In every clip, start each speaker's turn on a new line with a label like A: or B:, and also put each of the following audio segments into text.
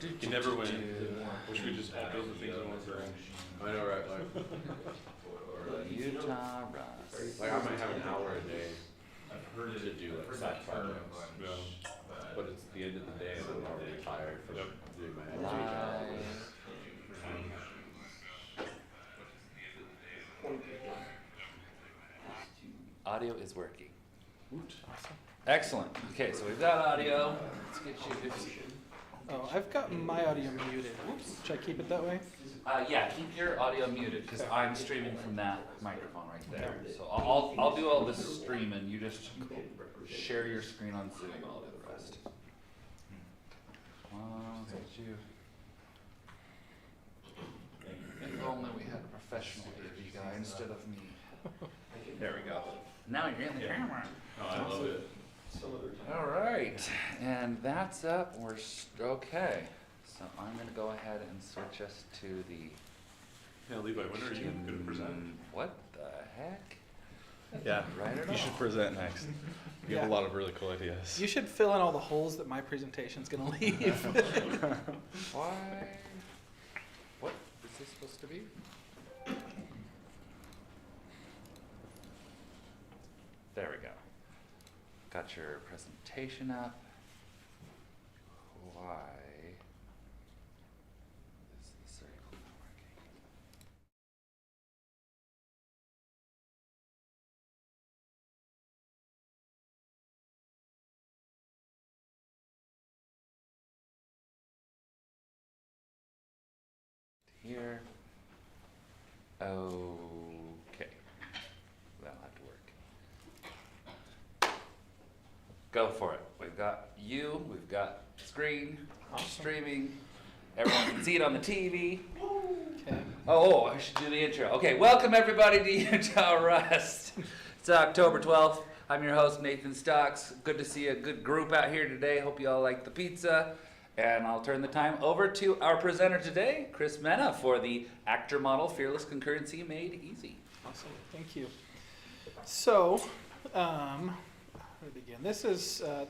A: You never win. Wish we just had built the things in one go.
B: I know, right?
C: Utah Rust.
B: Like I might have an hour a day to do like side projects.
A: Yeah.
B: But it's the end of the day and I'm already tired from doing my
C: Audio is working. Excellent. Okay, so we've got audio. Let's get you.
D: Oh, I've got my audio muted. Should I keep it that way?
C: Yeah, keep your audio muted because I'm streaming from that microphone right there. So I'll do all this streaming. You just share your screen on Zoom. I'll do the rest. Let's get you. If only we had a professional AV guy instead of me. There we go. Now you're in the camera.
A: Oh, I love it.
C: All right, and that's up. We're okay. So I'm going to go ahead and switch us to the.
A: Yeah, Levi, when are you going to present?
C: What the heck?
E: Yeah,
C: Right at
E: you
C: all.
E: should present next. You have a lot of really cool ideas.
D: You should fill in all the holes that my presentation's going to leave.
C: Why? What is this supposed to be? There we go. Got your presentation up. Why is the circle not working? Here. Okay. That'll have to work. Go for it. We've got you, we've got screen, streaming. Everyone can see it on the TV.
D: Okay.
C: Oh, I should do the intro. Okay, welcome everybody to Utah Rust. It's October 12th. I'm your host, Nathan Stocks. Good to see a good group out here today. Hope you all like the pizza. And I'll turn the time over to our presenter today, Chris Mena, for the actor model Fearless Concurrency Made Easy.
D: Awesome. Thank you. So, where to begin? This is a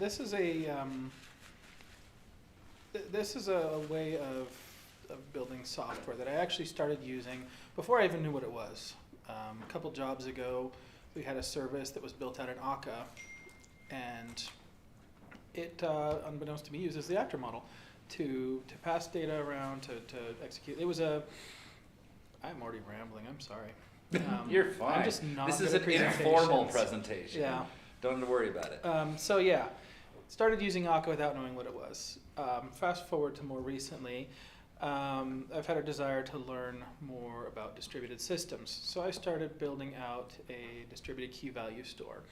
D: way of building software that I actually started using before I even knew what it was. A couple jobs ago, we had a service that was built out in Akka, and it, unbeknownst to me, uses the actor model to pass data around, to execute. It was I'm already rambling, I'm sorry.
C: You're fine.
D: I'm just not
C: this
D: good
C: is
D: at
C: an informal
D: presentations.
C: presentation.
D: Yeah.
C: Don't have to worry about it.
D: So yeah, started using Akka without knowing what it was. Fast forward to more recently, I've had a desire to learn more about distributed systems. So I started building out a distributed key value store.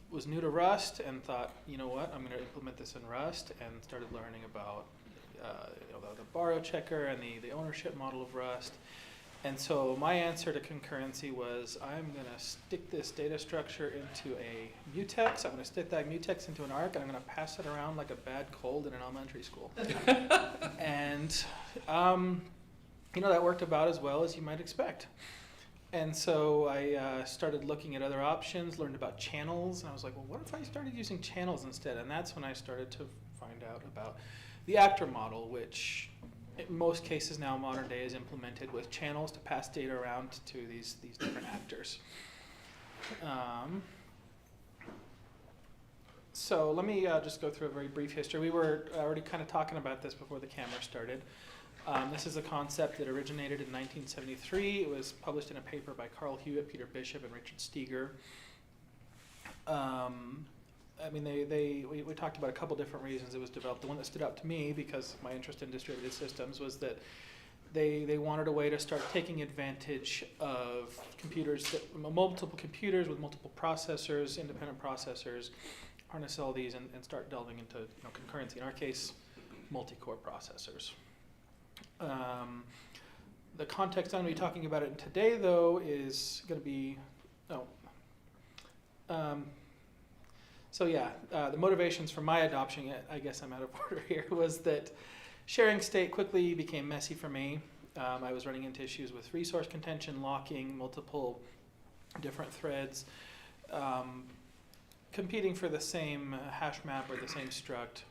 D: Was new to Rust and thought, you know what, I'm going to implement this in Rust, and started learning about the borrow checker and the ownership model of Rust. And so my answer to concurrency was, I'm going to stick this data structure into a mutex. I'm going to stick that mutex into an arc, and I'm going to pass it around like a bad cold in an elementary school. And that worked about as well as you might expect. And so I started looking at other options, learned about channels, and I was like, well, what if I started using channels instead? And that's when I started to find out about the actor model, which in most cases now, modern day, is implemented with channels to pass data around to these different actors. So let me just go through a very brief history. We were already kind of talking about this before the camera started. This is a concept that originated in 1973. It was published in a paper by Carl Hewitt, Peter Bishop, and Richard Steger. We talked about a couple different reasons it was developed. The one that stood out to me, because of my interest in distributed systems, was that they wanted a way to start taking advantage of computers, multiple computers with multiple processors, independent processors, harness all these and start delving into concurrency. In our case, multi-core processors. The context I'm going to be talking about it today, though, is going to be, the motivations for my adoption, I guess I'm out of order here, was that sharing state quickly became messy for me. I was running into issues with resource contention, locking, multiple different threads, competing for the same hash map or the same struct.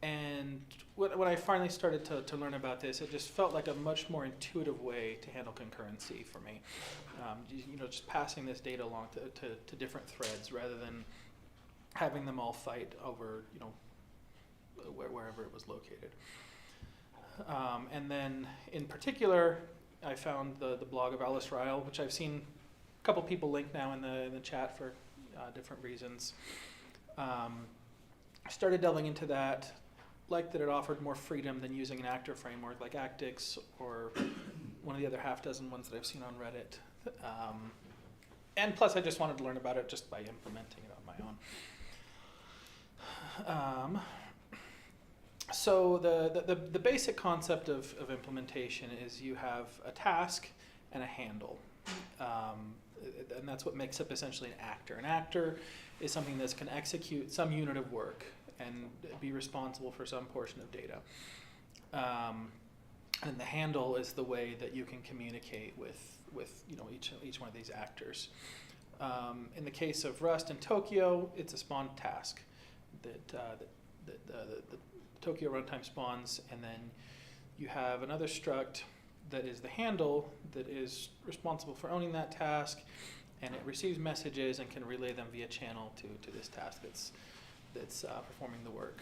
D: And when I finally started to learn about this, it just felt like a much more intuitive way to handle concurrency for me. Just passing this data along to different threads rather than having them all fight over, wherever it was located. And then in particular, I found the blog of Alice Ryle, which I've seen a couple people link now in the chat for different reasons. I started delving into that, liked that it offered more freedom than using an actor framework like Actix or one of the other half dozen ones that I've seen on Reddit. And plus I just wanted to learn about it just by implementing it on my own. So the basic concept of implementation is you have a task and a handle. And that's what makes up essentially an actor. An actor is something that can execute some unit of work and be responsible for some portion of data. And the handle is the way that you can communicate with each one of these actors. In the case of Rust and Tokyo, it's a spawn task that the Tokyo runtime spawns, and then you have another struct that is the handle that is responsible for owning that task, and it receives messages and can relay them via channel to this task that's performing the work.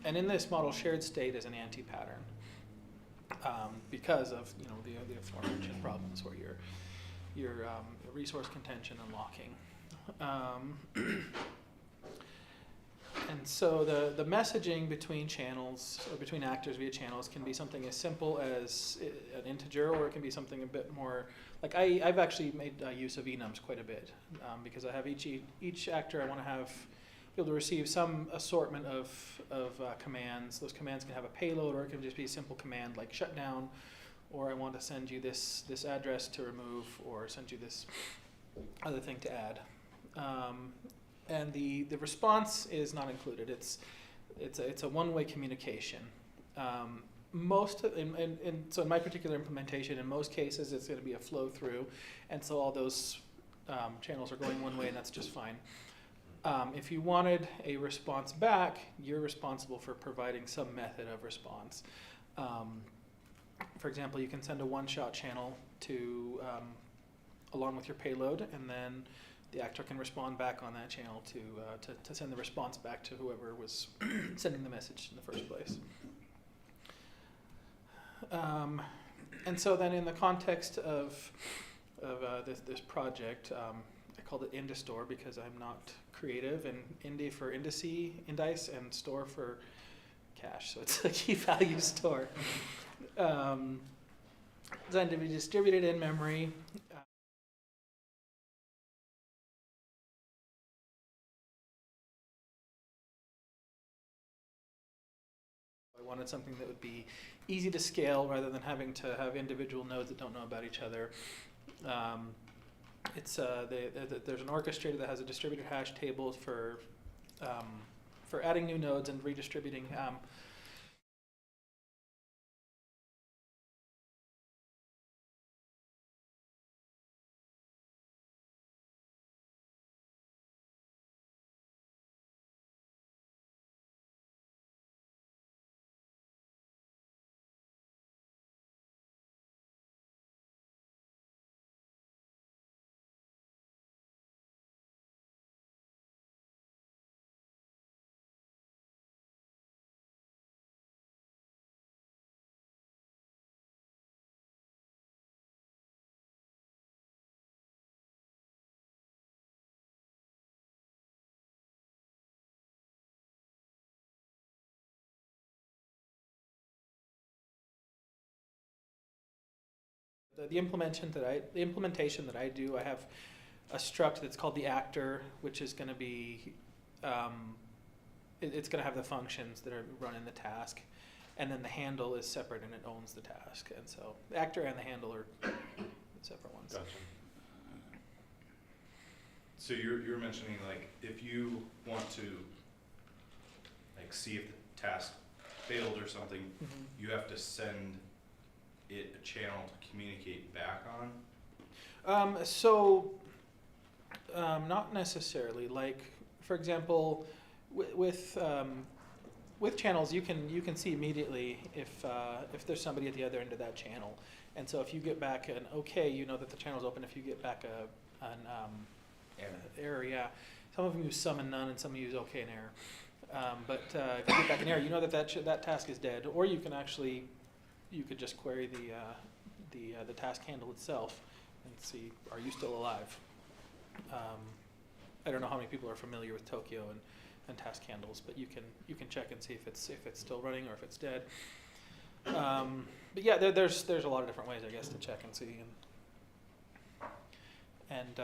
D: And in this model, shared state is an anti-pattern because of the aforementioned problems where your resource contention and locking. And so the messaging between channels, or between actors via channels, can be something as simple as an integer, or it can be something a bit more, like I've actually made use of enums quite a bit, because I have each actor I want to be able to receive some assortment of commands. Those commands can have a payload, or it can just be a simple command like shutdown, or I want to send you this address to remove, or send you this other thing to add. And the response is not included. It's a one-way communication. So in my particular implementation, in most cases, it's going to be a flow through, and so all those channels are going one way, and that's just fine. If you wanted a response back, you're responsible for providing some method of response. For example, you can send a one-shot channel to along with your payload, and then the actor can respond back on that channel to send the response back to whoever was sending the message in the first place. And so then in the context of this project, I called it Indistore because I'm not creative, and Indi for indice, and store for cache. So it's a key value store. Designed to be distributed in memory. I wanted something that would be easy to scale rather than having to have individual nodes that don't know about each other. There's an orchestrator that has a distributed hash table for adding new nodes and redistributing. The implementation that I do, I have a struct that's called the actor, which is going to be, it's going to have the functions that are run in the task, and then the handle is separate and it owns the task. And so the actor and the handle are separate ones.
A: Gotcha. So you're mentioning, like, if you want to see if the task failed or something,
D: Mm-hmm.
A: you have to send it a channel to communicate back on?
D: Not necessarily. Like, for example, with with channels, you can see immediately if there's somebody at the other end of that channel, and so if you get back an okay, you know that the channel's open. If you get back an error, yeah. Some of them use some and none, and some use okay and error. But if you get back an error, you know that task is dead. Or you could just query the task handle itself and see, are you still alive? I don't know how many people are familiar with Tokyo and task handles, but you can check and see if it's still running or if it's dead. But yeah, there's a lot of different ways, I guess, to check and see. And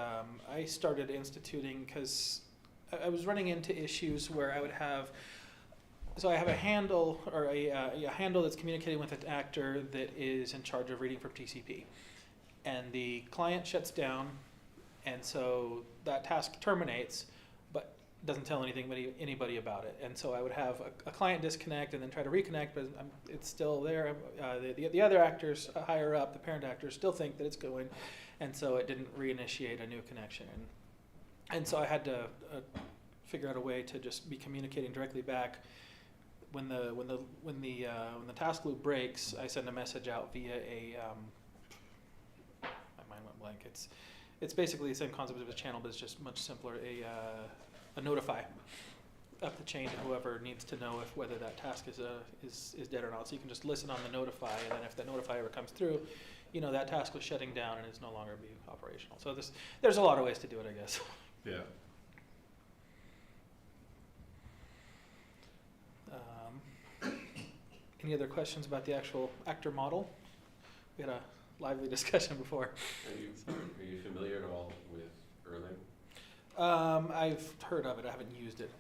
D: I started instituting because I was running into issues where I would have, so I have a handle or a handle that's communicating with an actor that is in charge of reading from TCP, and the client shuts down, and so that task terminates, but doesn't tell anybody about it. And so I would have a client disconnect and then try to reconnect, but it's still there. The other actors higher up, the parent actors, still think that it's going, and so it didn't reinitiate a new connection. And so I had to figure out a way to just be communicating directly back. When the task loop breaks, I send a message out via my mind went blank. It's basically the same concept of a channel, but it's just much simpler. A notify up the chain to whoever needs to know whether that task is dead or not. So you can just listen on the notify, and then if that notify ever comes through, you know that task was shutting down and is no longer be operational. So there's a lot of ways to do it, I guess.
A: Yeah.
D: Any other questions about the actual actor model? We had a lively discussion before.
B: Are you familiar at all with Erlang?
D: I've heard of it. I haven't used it.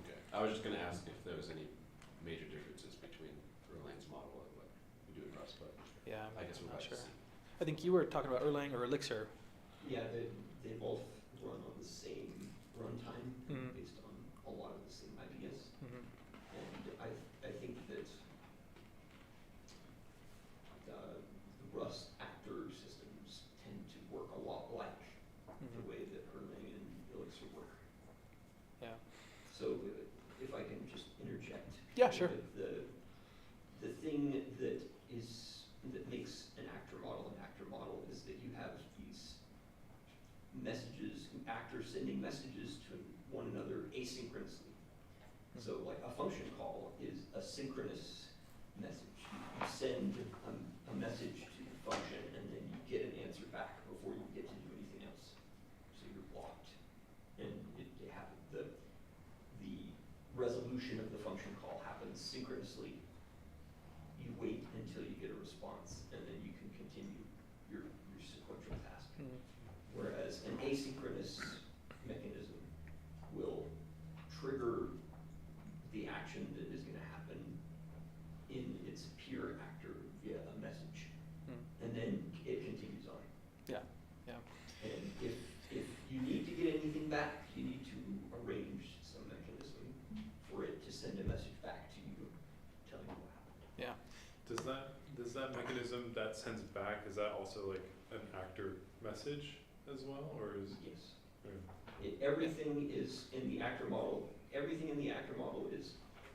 B: Okay. I was just going to ask if there was any major differences between Erlang's model and what we do in Rust, but
D: Yeah,
B: I guess we'll
D: not
B: have
D: sure.
B: to see.
D: I think you were talking about Erlang or Elixir.
F: Yeah, they both run on the same runtime
D: Mhm.
F: based on a lot of the same ideas.
D: Mm-hmm.
F: And I think that the Rust actor systems tend to work a lot like the way that Erlang and Elixir work.
D: Yeah.
F: So if I can just interject.
D: Yeah, sure.
F: The thing that makes an actor model is that you have these messages, actors sending messages to one another asynchronously. So like a function call is a synchronous message. You send a message to the function and then you get an answer back before you get to do anything else. So you're blocked. And the resolution of the function call happens synchronously. You wait until you get a response and then you can continue your sequential task.
D: Mm-hmm.
F: Whereas an asynchronous mechanism will trigger the action that is going to happen in its peer actor via a message, and then it continues on.
D: Yeah. Yeah.
F: And if you need to get anything back, you need to arrange some mechanism for it to send a message back to you, telling you what happened.
D: Yeah.
E: Does that mechanism that sends it back, is that also like an actor message as well, or is?
F: Yes.
E: Yeah.
F: Everything is in the actor model. Everything in the actor model is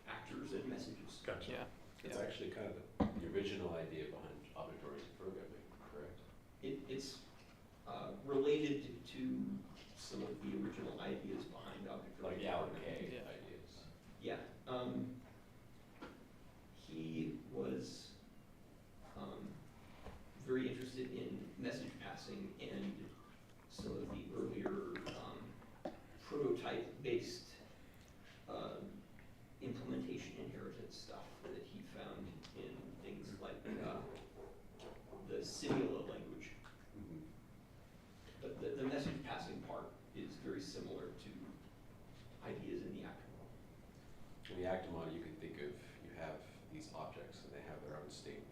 F: actors and messages.
E: Gotcha.
D: Yeah.
B: It's
D: Yeah.
B: actually kind of the original idea behind object-oriented programming, correct?
F: It's related to some of the original ideas behind
B: Like
F: object-oriented
B: the Alan
F: programming.
B: Kay
D: Yeah.
B: ideas.
F: Yeah. He was very interested in message passing and some of the earlier prototype-based implementation inheritance stuff that he found in things like the Simula language.
B: Mm-hmm.
F: But the message passing part is very similar to ideas in the actor model.
B: In the actor model, you can think of, you have these objects and they have their own state.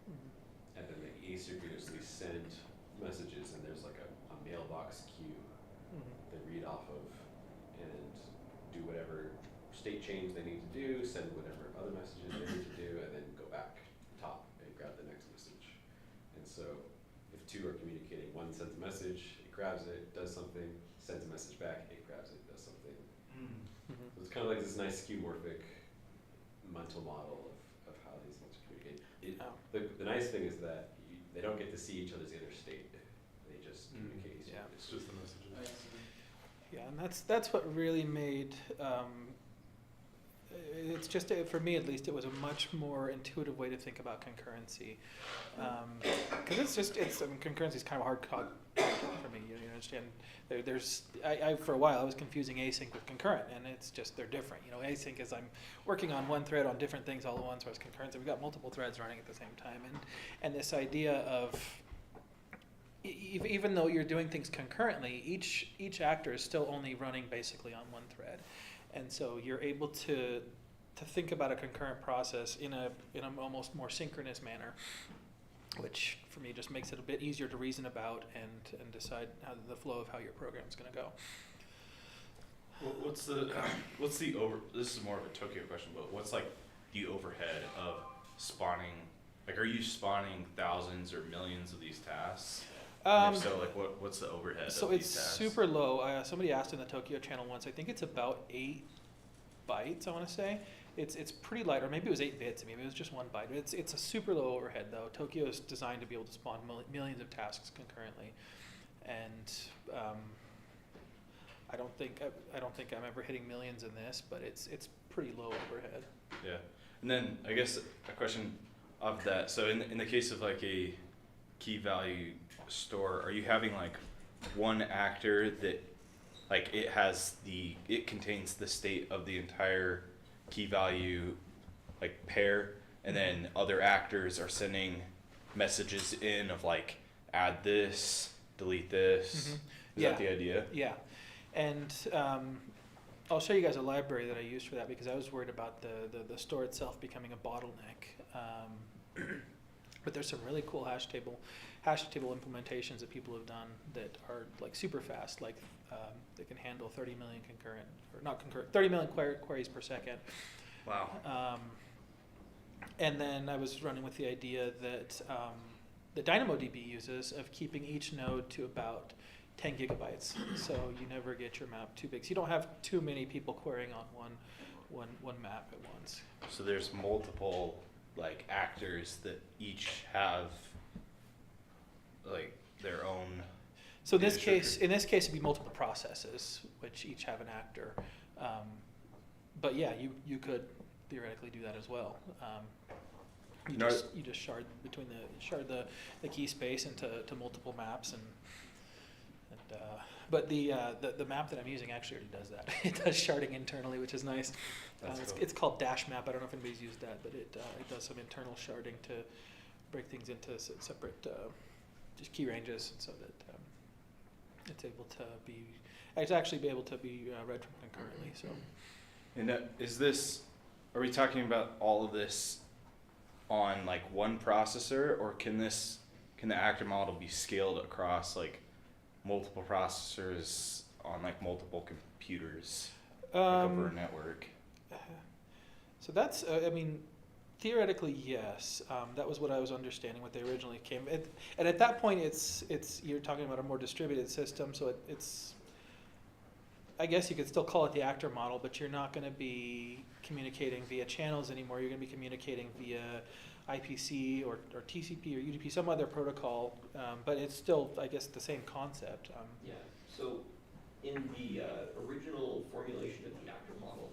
B: And then they asynchronously send messages, and there's like a mailbox queue they read off of and do whatever state change they need to do, send whatever other messages they need to do, and then go back top and grab the next message. And so if two are communicating, one sends a message, it grabs it, does something, sends a message back, it grabs it, does something. So it's kind of like this nice skeuomorphic mental model of how these things communicate.
D: Oh.
B: The nice thing is that they don't get to see each other's inner state. They just communicate.
D: Yeah.
E: It's just the messages.
D: Yeah, and that's what really made, it's just, for me at least, it was a much more intuitive way to think about concurrency. Because concurrency is kind of a hard cog for me, you understand? I for a while I was confusing async with concurrent, and it's just, they're different. Async is I'm working on one thread on different things all at once, whereas concurrency, we've got multiple threads running at the same time. And this idea of, even though you're doing things concurrently, each actor is still only running basically on one thread. And so you're able to think about a concurrent process in a almost more synchronous manner, which for me just makes it a bit easier to reason about and decide how the flow of how your program's going to go.
A: What's the this is more of a Tokyo question, but what's like the overhead of spawning? Like, are you spawning thousands or millions of these tasks? And if so, like, what's the overhead
D: So
A: of these
D: it's
A: tasks?
D: super low. Somebody asked in the Tokyo channel once, I think it's about 8 bytes, I want to say. It's pretty light, or maybe it was 8 bits, maybe it was just 1 byte. It's a super low overhead though. Tokyo is designed to be able to spawn millions of tasks concurrently. And I don't think I'm ever hitting millions in this, but it's pretty low overhead.
A: Yeah, and then I guess a question of that. So in the case of like a key value store, are you having like one actor that like it contains the state of the entire key value like pair, and then other actors are sending messages in of like add this, delete this? Is that the idea?
D: Yeah, and I'll show you guys a library that I used for that because I was worried about the store itself becoming a bottleneck. But there's some really cool hash table implementations that people have done that are like super fast. Like they can handle 30 million 30 million queries per second.
A: Wow.
D: And then I was running with the idea that the DynamoDB uses of keeping each node to about 10 gigabytes. So you never get your map too big. So you don't have too many people querying on one map at once.
A: So there's multiple like actors that each have like their own.
D: So in this case, it'd be multiple processes which each have an actor. But yeah, you could theoretically do that as well. You just shard the key space into multiple maps but the map that I'm using actually already does that. It does sharding internally, which is nice.
A: Cool.
D: It's called Dash Map. I don't know if anybody's used that, but it does some internal sharding to break things into separate just key ranges, so that it's able to be able to be read from concurrently. So.
A: And are we talking about all of this on like one processor, or can the actor model be scaled across like multiple processors on like multiple computers like over a network?
D: So that's, theoretically, yes. That was what I was understanding, what they originally came. And at that point, you're talking about a more distributed system, so it's, I guess you could still call it the actor model, but you're not going to be communicating via channels anymore. You're going to be communicating via IPC or TCP or UDP, some other protocol, but it's still, I guess, the same concept.
F: Yeah, so in the original formulation of the actor model,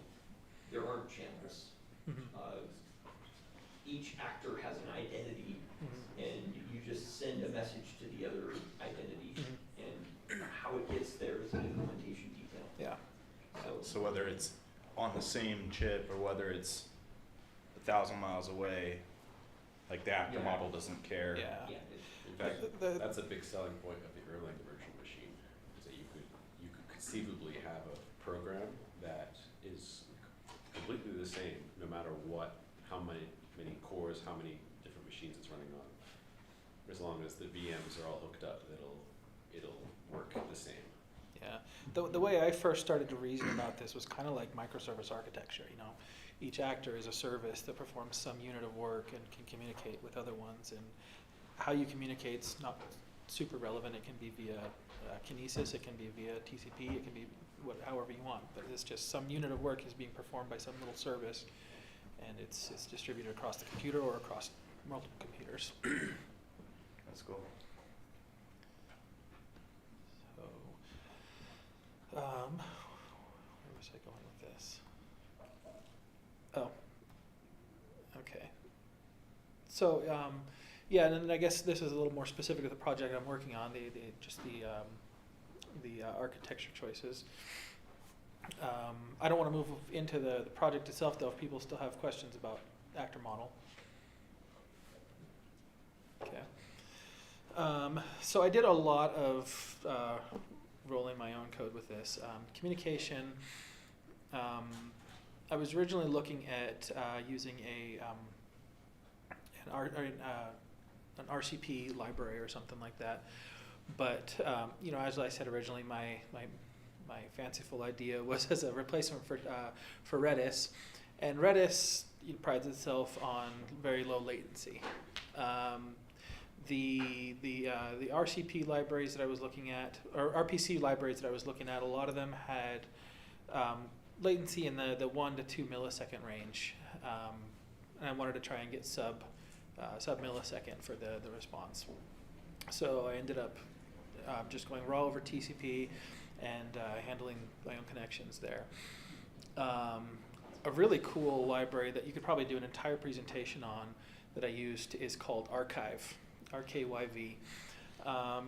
F: there aren't channels. Each actor has an identity, and you just send a message to the other identity, and how it gets there is an implementation detail.
D: Yeah.
A: So whether it's on the same chip or whether it's 1,000 miles away, like the actor model doesn't care.
D: Yeah.
B: In fact, that's a big selling point of the Erlang virtual machine, is that you could conceivably have a program that is completely the same no matter how many cores, how many different machines it's running on. As long as the VMs are all hooked up, it'll work the same.
D: Yeah, the way I first started to reason about this was kind of like microservice architecture. Each actor is a service that performs some unit of work and can communicate with other ones. And how you communicate's not super relevant. It can be via Kinesis, it can be via TCP, it can be however you want. But it's just some unit of work is being performed by some little service, and it's distributed across the computer or across multiple computers.
A: That's cool.
D: So, where was I going with this? Oh, okay. So, yeah, and then I guess this is a little more specific to the project I'm working on, the architecture choices. I don't want to move into the project itself, though, if people still have questions about actor model. Okay. So I did a lot of rolling my own code with this. Communication, I was originally looking at using an RCP library or something like that. But you know, as I said originally, my fanciful idea was as a replacement for Redis, and Redis prides itself on very low latency. The RCP libraries that I was looking at, or RPC libraries that I was looking at, a lot of them had latency in the 1 to 2 millisecond range, and I wanted to try and get sub millisecond for the response. So I ended up just going raw over TCP and handling my own connections there. A really cool library that you could probably do an entire presentation on that I used is called Archive, RKYV.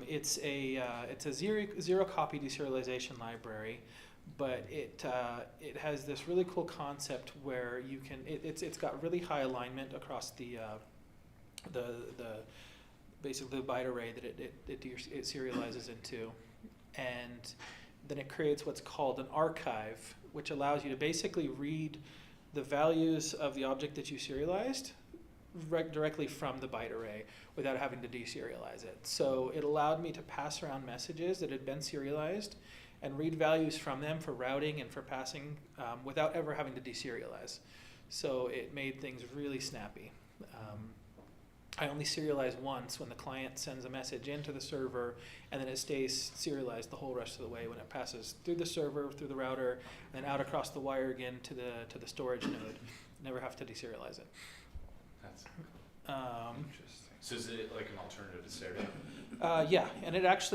D: It's a zero copy deserialization library, but it has this really cool concept where you can it's got really high alignment across the basically the byte array that it serializes into, and then it creates what's called an archive, which allows you to basically read the values of the object that you serialized directly from the byte array without having to deserialize it. So it allowed me to pass around messages that had been serialized and read values from them for routing and for passing without ever having to deserialize. So it made things really snappy. I only serialize once when the client sends a message into the server, and then it stays serialized the whole rest of the way when it passes through the server, through the router, and out across the wire again to the storage node. Never have to deserialize it.
A: That's
C: Interesting.
A: So is it like an alternative to Serday?
D: Yeah, and it has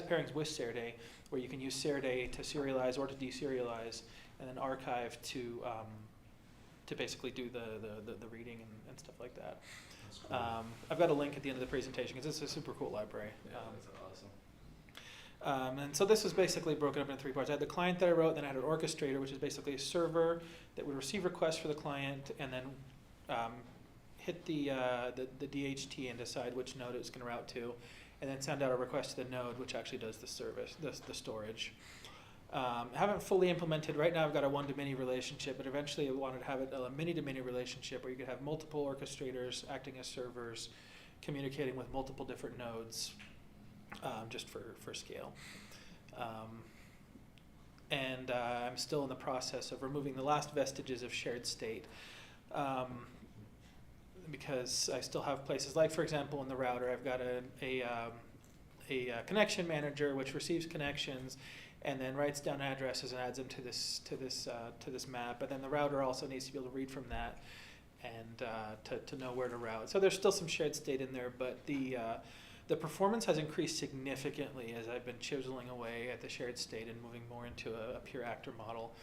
D: pairings with Serday, where you can use Serday to serialize or to deserialize, and then Archive to basically do the reading and stuff like that. I've got a link at the end of the presentation because it's a super cool library.
A: Yeah, that's awesome.
D: And so this was basically broken up into 3 parts. I had the client that I wrote, then I had an orchestrator, which is basically a server that would receive requests for the client and then hit the DHT and decide which node it's going to route to, and then send out a request to the node, which actually does the service, the storage. Haven't fully implemented. Right now I've got a one-to-many relationship, but eventually I wanted to have it a many-to-many relationship where you could have multiple orchestrators acting as servers, communicating with multiple different nodes, just for scale. And I'm still in the process of removing the last vestiges of shared state, because I still have places like, for example, in the router, I've got a connection manager which receives connections and then writes down addresses and adds them to this map. But then the router also needs to be able to read from that and to know where to route. So there's still some shared state in there, but the performance has increased significantly as I've been chiseling away at the shared state and moving more into a pure actor model.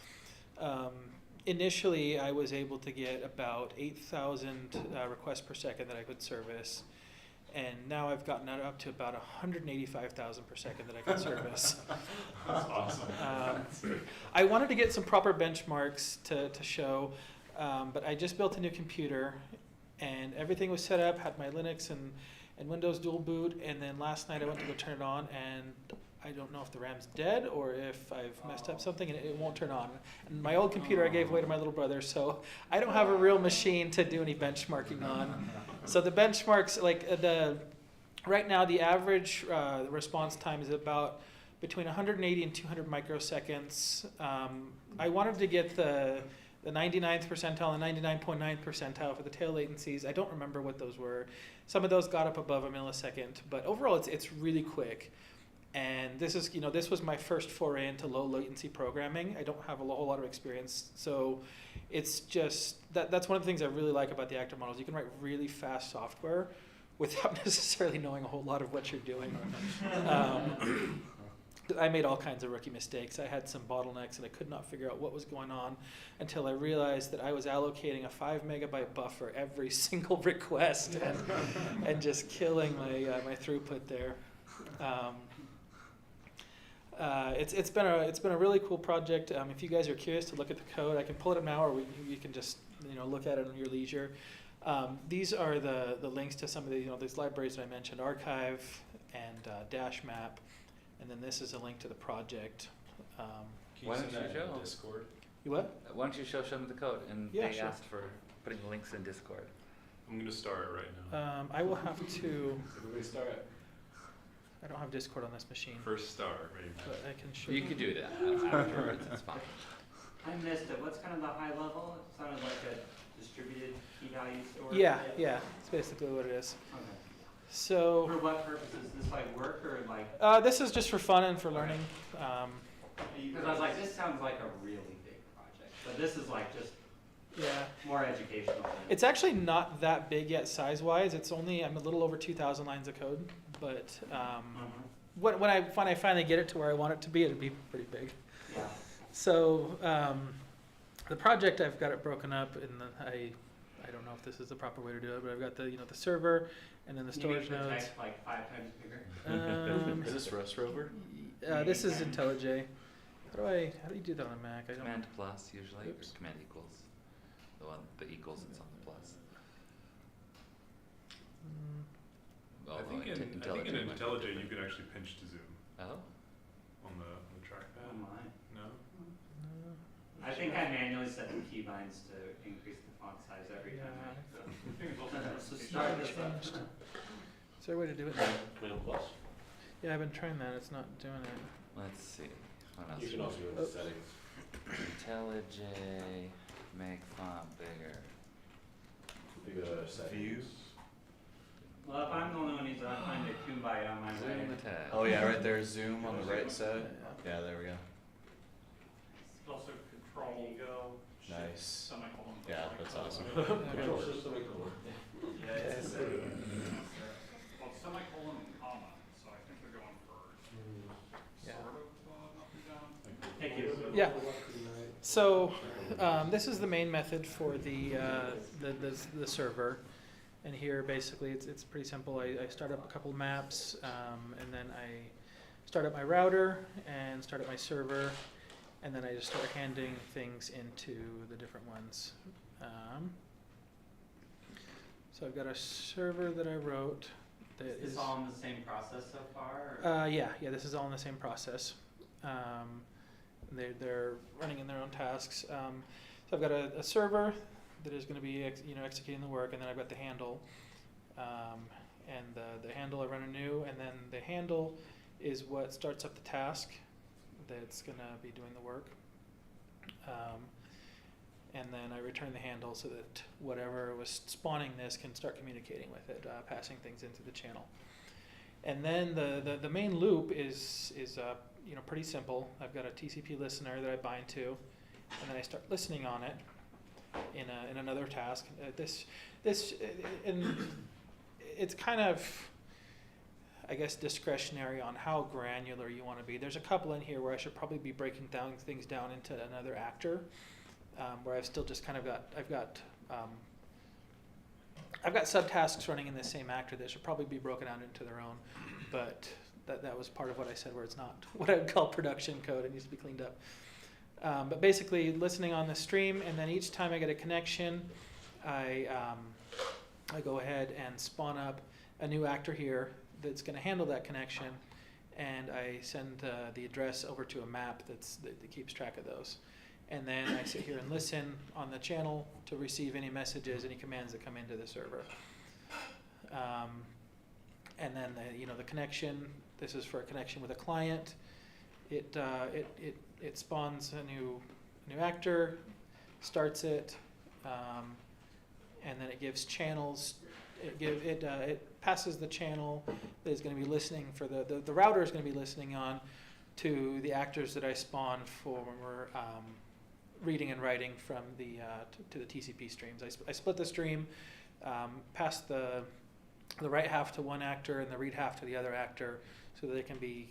D: Initially, I was able to get about 8,000 requests per second that I could service. And now I've gotten that up to about 185,000 per second that I can service.
A: That's awesome.
D: I wanted to get some proper benchmarks to show, but I just built a new computer, and everything was set up, had my Linux and Windows dual boot, and then last night I went to go turn it on, and I don't know if the RAM's dead or if I've messed up something and it won't turn on. And my old computer I gave away to my little brother, so I don't have a real machine to do any benchmarking on. So the benchmarks, right now the average response time is about between 180 and 200 microseconds. I wanted to get the 99th percentile and 99.9 percentile for the tail latencies. I don't remember what those were. Some of those got up above a millisecond, but overall it's really quick. And this is, this was my first foray into low latency programming. I don't have a whole lot of experience, so it's just that's one of the things I really like about the actor models. You can write really fast software without necessarily knowing a whole lot of what you're doing. I made all kinds of rookie mistakes. I had some bottlenecks and I could not figure out what was going on until I realized that I was allocating a 5 megabyte buffer every single request and just killing my throughput there. It's been a really cool project. If you guys are curious to look at the code, I can pull it up now, or you can just look at it on your leisure. These are the links to some of the these libraries that I mentioned: Archive and Dash Map, and then this is a link to the project.
A: Can you
C: Why
A: send
C: don't you
A: that
C: show?
A: in Discord?
D: You what?
C: Why don't you show them the code? And
D: Yeah,
C: they
D: sure.
C: asked for putting links in Discord.
E: I'm gonna start it right now.
D: I will have to.
B: Everybody start.
D: I don't have Discord on this machine,
E: First star, maybe.
D: but I can show
C: You could do that afterwards. It's fine.
G: I missed it. What's kind of the high level? It sounded like a distributed key value store.
D: Yeah, it's basically what it is.
G: Okay.
D: So
G: For what purpose? Is this like work or like?
D: this is just for fun and for learning.
G: Because I was like, this sounds like a really big project. But this is like just
D: Yeah.
G: more educational. Than
D: It's actually not that big yet size-wise. I'm a little over 2,000 lines of code, but when I finally get it to where I want it to be, it'll be pretty big.
G: Yeah.
D: So the project, I've got it broken up in I don't know if this is the proper way to do it, but I've got the the server and then the
G: You make
D: storage
G: the
D: nodes.
G: text like 5 times bigger.
A: Is this Rust Rover?
D: This is IntelliJ. How do you do that on a Mac? I don't.
C: Command plus usually,
D: Oops.
C: or command equals. The equals, it's on the plus.
E: I think in IntelliJ you can actually pinch to zoom
C: Oh,
E: on the trackpad.
G: Oh my.
E: No?
G: I think I manually set the keybinds to increase the font size every time. So start this up.
D: Changed. Is there a way to do it now?
B: Command plus.
D: Yeah, I've been trying that. It's not doing it.
C: let's see. What else?
B: You can also go to settings.
C: IntelliJ, make font bigger.
B: You go to settings.
A: View.
G: Well, if I'm the only one who's on, find a Kumbaya on my
C: Zoom
G: way.
C: the tab.
H: Oh yeah, right there, zoom on the right side.
D: Yeah.
H: Yeah, there we go.
I: Also control go.
H: Nice.
I: Semicolon.
H: Yeah, that's awesome.
B: Control system.
I: Yeah, it's the same. Well, semicolon and comma, so I think they're going for
D: Yeah.
I: sort of up and down.
G: Thank you.
D: Yeah. So this is the main method for the server, and here basically it's pretty simple. I start up a couple maps, and then I start up my router and start up my server, and then I just start handing things into the different ones. So I've got a server that I wrote that
G: Is this all in the same process so far? Or?
D: yeah, this is all in the same process. They're running in their own tasks. So I've got a server that is going to be executing the work, and then I've got the handle. And the handle I run anew, and then the handle is what starts up the task that's going to be doing the work. And then I return the handle so that whatever was spawning this can start communicating with it, passing things into the channel. And then the main loop is pretty simple. I've got a TCP listener that I bind to, and then I start listening on it in another task. And it's kind of, I guess, discretionary on how granular you want to be. There's a couple in here where I should probably be breaking things down into another actor, where I've still just kind of I've got subtasks running in the same actor that should probably be broken out into their own, but that was part of what I said, where it's not what I would call production code. It needs to be cleaned up. But basically, listening on the stream, and then each time I get a connection, I go ahead and spawn up a new actor here that's going to handle that connection, and I send the address over to a map that keeps track of those. And then I sit here and listen on the channel to receive any messages, any commands that come into the server. And then the connection. This is for a connection with a client. It spawns a new actor, starts it, and then it gives channels It passes the channel that is going to be listening for the router is going to be listening on to the actors that I spawn for reading and writing from to the TCP streams. I split the stream, pass the write half to one actor and the read half to the other actor, so that they can be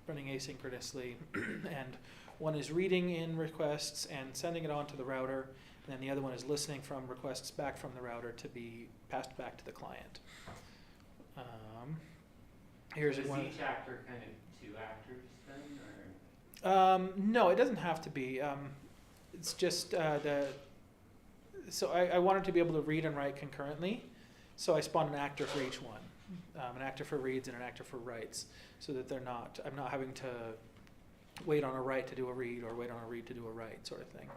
D: running asynchronously. And one is reading in requests and sending it on to the router, and then the other one is listening from requests back from the router to be passed back to the client. Here's
G: Is
D: one.
G: each actor kind of two actors then, or?
D: No, it doesn't have to be. It's just so I wanted to be able to read and write concurrently, so I spawned an actor for each one, an actor for reads and an actor for writes, so that I'm not having to wait on a write to do a read or wait on a read to do a write sort of thing.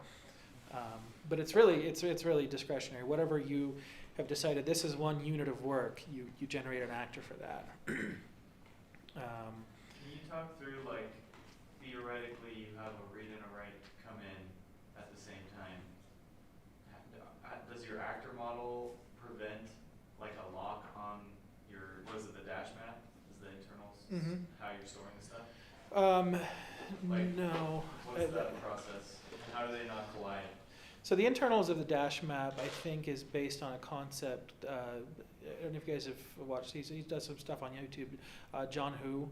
D: But it's really discretionary. Whatever you have decided, this is one unit of work, you generate an actor for that.
H: Can you talk through, like, theoretically you have a read and a write come in at the same time. Does your actor model prevent like a lock on your, what is it, the dash map? Is the internals how you're storing the stuff? Like,
D: No.
H: What's that process? How do they not collide?
D: So the internals of the dash map, I think, is based on a concept. I don't know if you guys have watched. He does some stuff on YouTube. John Hu.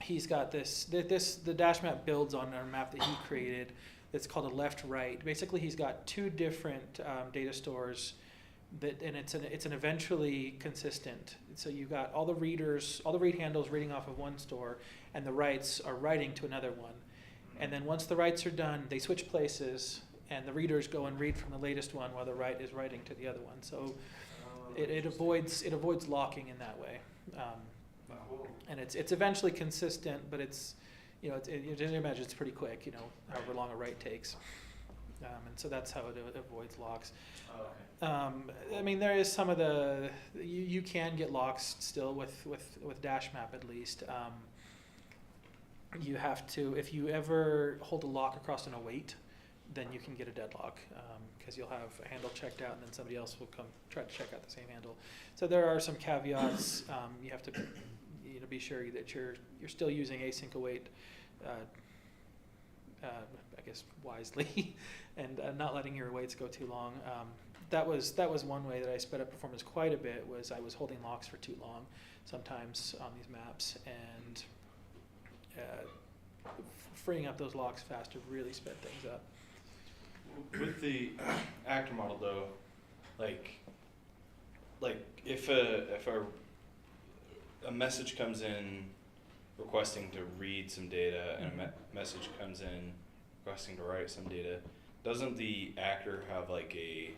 D: He's got this. The dash map builds on a map that he created. That's called a left-right. Basically, he's got two different data stores. And it's an eventually consistent. So you've got all the readers, all the read handles reading off of one store, and the writes are writing to another one. And then once the writes are done, they switch places, and the readers go and read from the latest one while the write is writing to the other one. So it avoids locking in that way. And it's eventually consistent, but it's you can imagine it's pretty quick. However long a write takes. And so that's how it avoids locks. I mean, there is some of you can get locks still with dash map at least. You have to, if you ever hold a lock across an await, then you can get a deadlock because you'll have a handle checked out and then somebody else will come try to check out the same handle. So there are some caveats. You have to be sure that you're still using async await, I guess wisely, and not letting your awaits go too long. That was one way that I sped up performance quite a bit. Was I was holding locks for too long sometimes on these maps, and freeing up those locks faster really sped things up.
A: With the actor model though, like if a message comes in requesting to read some data and a message comes in requesting to write some data, doesn't the actor have like a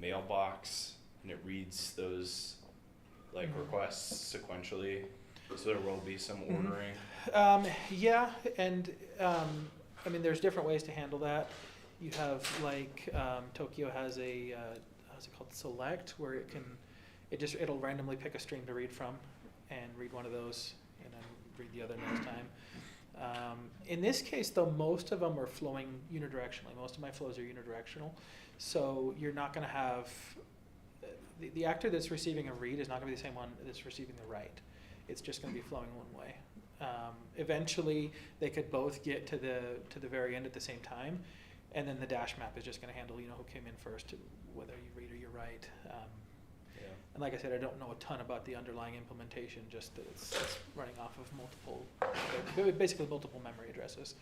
A: mailbox and it reads those like requests sequentially? So there will be some ordering.
D: Yeah, and I mean, there's different ways to handle that. You have like Tokyo has a how's it called, select, where it'll randomly pick a stream to read from, and read one of those, and then read the other next time. In this case, though, most of them are flowing unidirectionally. Most of my flows are unidirectional, so you're not going to have the actor that's receiving a read is not going to be the same one that's receiving the write. It's just going to be flowing one way. Eventually, they could both get to the very end at the same time, and then the dash map is just going to handle who came in first, whether you read or you write. And like I said, I don't know a ton about the underlying implementation, just that it's running off of basically multiple memory addresses.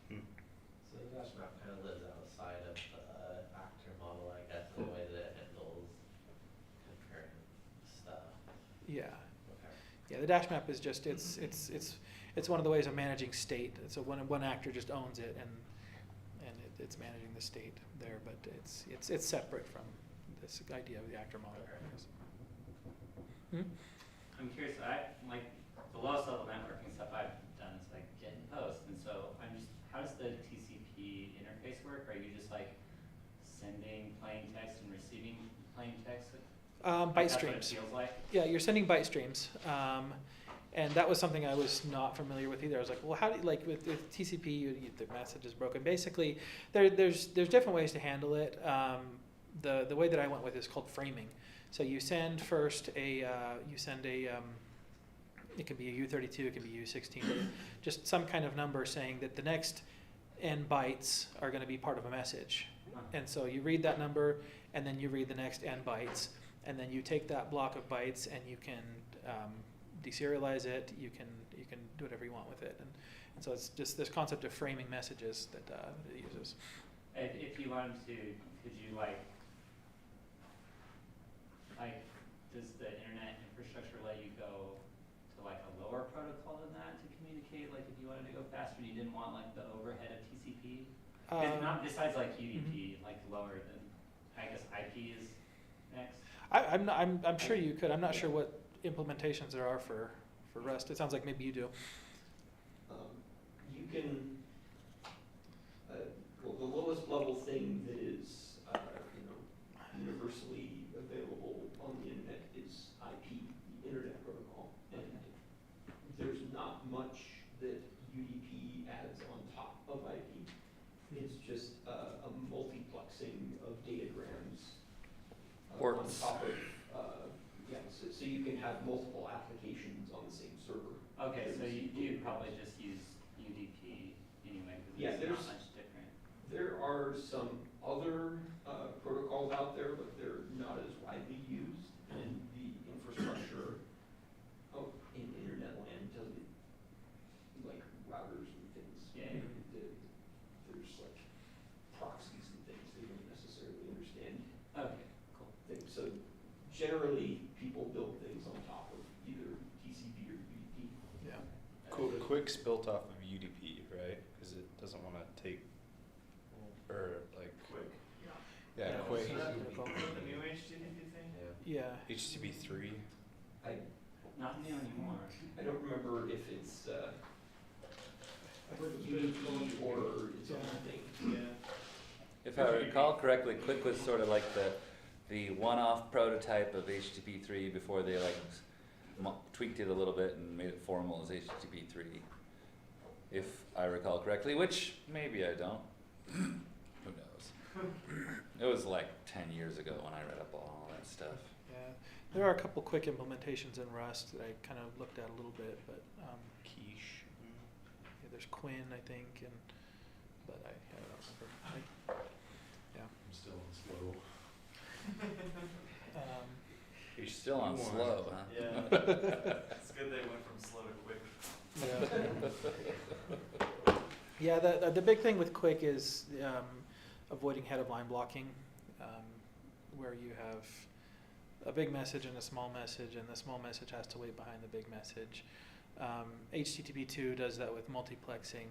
J: So the dash map kind of lives outside of the actor model, I guess, in the way that it handles concurrent stuff.
D: Yeah.
J: Okay.
D: Yeah, the dash map is just it's one of the ways of managing state. So one actor just owns it and it's managing the state there, but it's separate from this idea of the actor model.
G: I'm curious, like the lowest level networking stuff I've done is like get and post, and so how does the TCP interface work? Are you just like sending plain text and receiving plain text?
D: Byte streams.
G: That's what it feels like?
D: Yeah, you're sending byte streams. And that was something I was not familiar with either. I was like, well, how do you, like with TCP, the message is broken. Basically, there's different ways to handle it. the way that I went with is called framing. So you send first it could be a U32, it could be U16, just some kind of number saying that the next n bytes are going to be part of a message. And so you read that number, and then you read the next n bytes, and then you take that block of bytes and you can deserialize it. You can do whatever you want with it, and so it's just this concept of framing messages that it uses.
G: If you wanted to, could you like, does the internet infrastructure let you go to like a lower protocol than that to communicate? Like if you wanted to go faster and you didn't want like the overhead of TCP? Not besides like UDP, like lower than, I guess IP is next.
D: I'm sure you could. I'm not sure what implementations there are for Rust. It sounds like maybe you do.
F: You can, well, the lowest level thing that is, universally available on the internet is IP, the Internet Protocol, and there's not much that UDP adds on top of IP. It's just a multiplexing of datagrams on top of, so you can have multiple applications on the same server.
G: Okay, so you'd probably just use UDP anyway, because it's not much different.
F: There are some other protocols out there, but they're not as widely used, and the infrastructure in internet land doesn't, like routers and things.
G: Yeah.
F: There's like proxies and things they don't necessarily understand.
G: Okay, cool.
F: So generally, people build things on top of either TCP or UDP.
D: Yeah.
A: Quick's built off of UDP, right? Because it doesn't want to take, or like
H: Quick.
A: yeah, Quick.
H: So that's the new HTTP thing?
D: Yeah.
A: HTTP 3.
G: Not new anymore.
F: I don't remember if it's UDP or its own thing.
C: Yeah. If I recall correctly, Quick was sort of like the one-off prototype of HTTP 3 before they like tweaked it a little bit and made it formal as HTTP 3. If I recall correctly, which maybe I don't. Who knows? It was like 10 years ago when I read up on all that stuff.
D: Yeah. There are a couple quick implementations in Rust that I kind of looked at a little bit, but
A: Quiche.
D: yeah, there's Quinn, I think, but I don't remember. Yeah.
B: I'm still on slow.
C: You're still on slow, huh?
H: Yeah. It's good they went from slow to quick.
D: Yeah, the big thing with Quick is avoiding head of line blocking, where you have a big message and a small message, and the small message has to wait behind the big message. HTTP2 does that with multiplexing.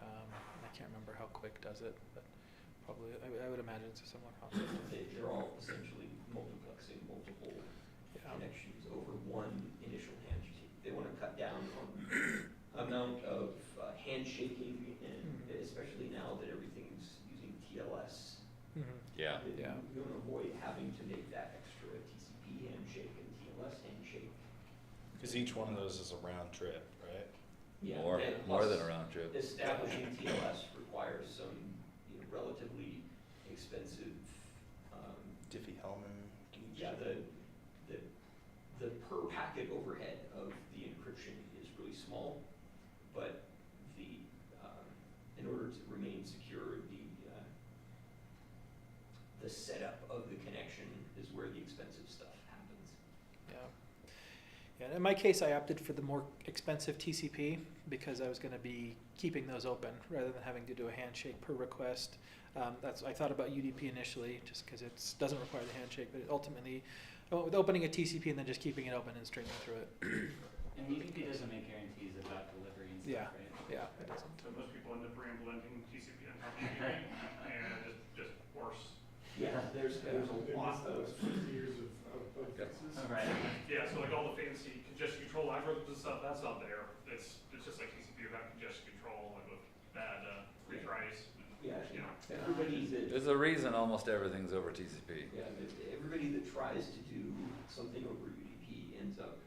D: I can't remember how Quick does it, but probably I would imagine it's a similar concept.
F: They're all essentially multiplexing multiple connections over one initial handshake. They want to cut down on the amount of handshaking, and especially now that everything's using TLS.
C: Yeah.
F: You want to avoid having to make that extra TCP handshake and TLS handshake.
A: Because each one of those is a round trip, right?
F: Yeah,
C: more than a round trip.
F: Establishing TLS requires some relatively expensive.
A: Diffie-Hellman.
F: Yeah, the per packet overhead of the encryption is really small, but in order to remain secure, the setup of the connection is where the expensive stuff happens.
D: Yeah, in my case, I opted for the more expensive TCP because I was going to be keeping those open rather than having to do a handshake per request. I thought about UDP initially just because it doesn't require the handshake, but ultimately I went with opening a TCP and then just keeping it open and streaming through it.
G: And UDP doesn't make guarantees about delivery and stuff, right?
D: Yeah, it doesn't.
I: So most people end up re-implementing TCP on top of UDP, and it's just worse.
F: Yeah, there's a lot of
E: 50 years of fixes.
G: Oh, right.
I: Yeah, so like all the fancy congestion control algorithms and stuff, that's not there. It's just like TCP without congestion control, like with bad retries.
F: Yeah,
I: You know.
F: everybody that
C: There's a reason almost everything's over TCP.
F: everybody that tries to do something over UDP ends up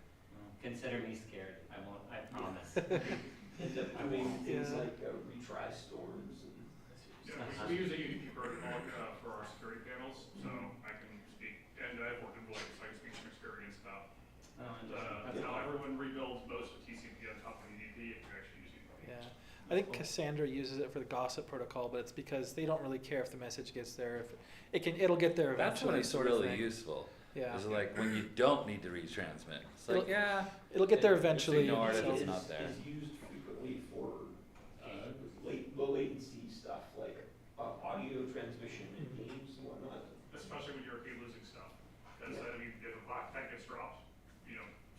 G: Consider me scared. I won't. I promise.
F: ends up doing things like retry storms and.
I: Yeah, we use a UDP protocol for our security panels, so
D: I think Cassandra uses it for the gossip protocol, but it's because they don't really care if the message gets there. If it'll get there
C: That's
D: eventually.
C: when it's
D: sort of
C: really
D: thing.
C: useful.
D: Yeah.
C: Is like when you don't need to retransmit. It's like,
D: It'll-
C: yeah,
D: It'll get there
C: Just
D: eventually.
C: ignore it if
D: so-
C: it's not there.
F: It's used frequently for low latency stuff like audio transmission in games and whatnot.
I: Especially when you're okay losing stuff. Because, I mean, if a block packet gets dropped,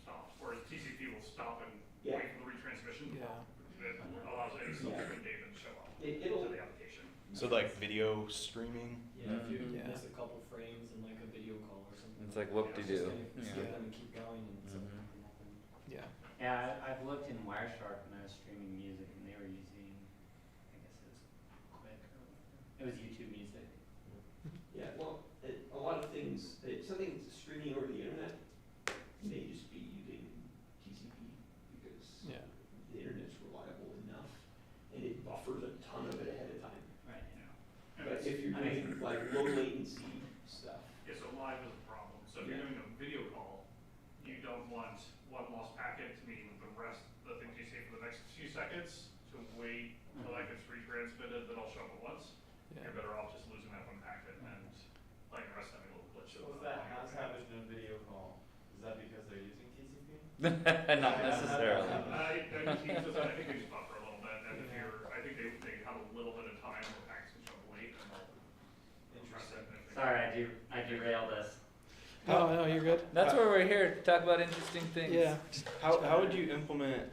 I: stops. Whereas TCP will stop and
F: Yeah.
I: wait for the retransmission.
D: Yeah.
I: It allows any subsequent data to show up
F: It'll,
I: to the application.
A: So like video streaming.
K: Yeah, if you
D: Yeah.
K: miss a couple frames in like a video call or something.
C: it's like
K: it's
C: whoop-de-doo.
K: just
C: Yeah.
K: gonna keep going and something
C: Mhm.
K: can happen.
D: Yeah.
G: Yeah, I've looked in Wireshark when I was streaming music, and they were using, I guess it was Quick or whatever. It was YouTube Music.
F: yeah, well, a lot of things, something that's streaming over the internet may just be using TCP because
D: Yeah.
F: the internet's reliable enough and it buffers a ton of it ahead of time.
G: Right.
I: And
F: But
I: it's-
F: if you're
G: I mean-
F: doing like low latency stuff,
I: Yeah, so live is a problem. So if you're
F: Yeah.
I: doing a video call, you don't want one lost packet to mean the rest, the things you say for the next few seconds to wait till that gets retransmitted, then I'll show up at once.
D: Yeah.
I: You're better off just losing that one packet and letting the rest having a little glitch.
H: So if that has happened in a video call, is that because they're using TCP?
C: Not necessarily.
I: I think they just buffer a little bit, and if I think they have a little bit of time where packets can show up late, and they'll trust it. if they-
G: Sorry, I derailed us.
D: No, you're good.
C: That's why we're here to talk about interesting things.
D: Yeah.
A: How would you implement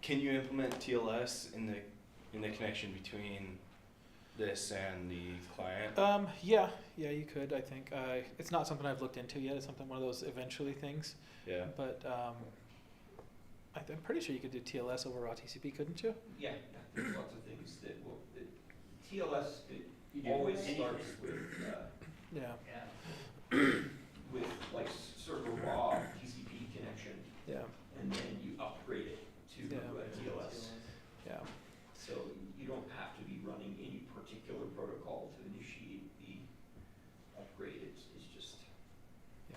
A: can you implement TLS in the connection between this and the client?
D: Yeah, you could. I think it's not something I've looked into yet. It's one of those eventually things.
A: Yeah.
D: But I'm pretty sure you could do TLS over raw TCP, couldn't you?
F: yeah, there's lots of things that will, TLS,
G: You
F: it
G: do
F: always
G: anything.
F: starts with,
D: Yeah.
G: Yeah.
F: with like sort of a raw TCP connection,
D: Yeah.
F: and then you upgrade it to
D: Yeah.
F: TLS.
D: Yeah.
F: So you don't have to be running any particular protocol to initiate the upgrade, it's just,
D: Yeah.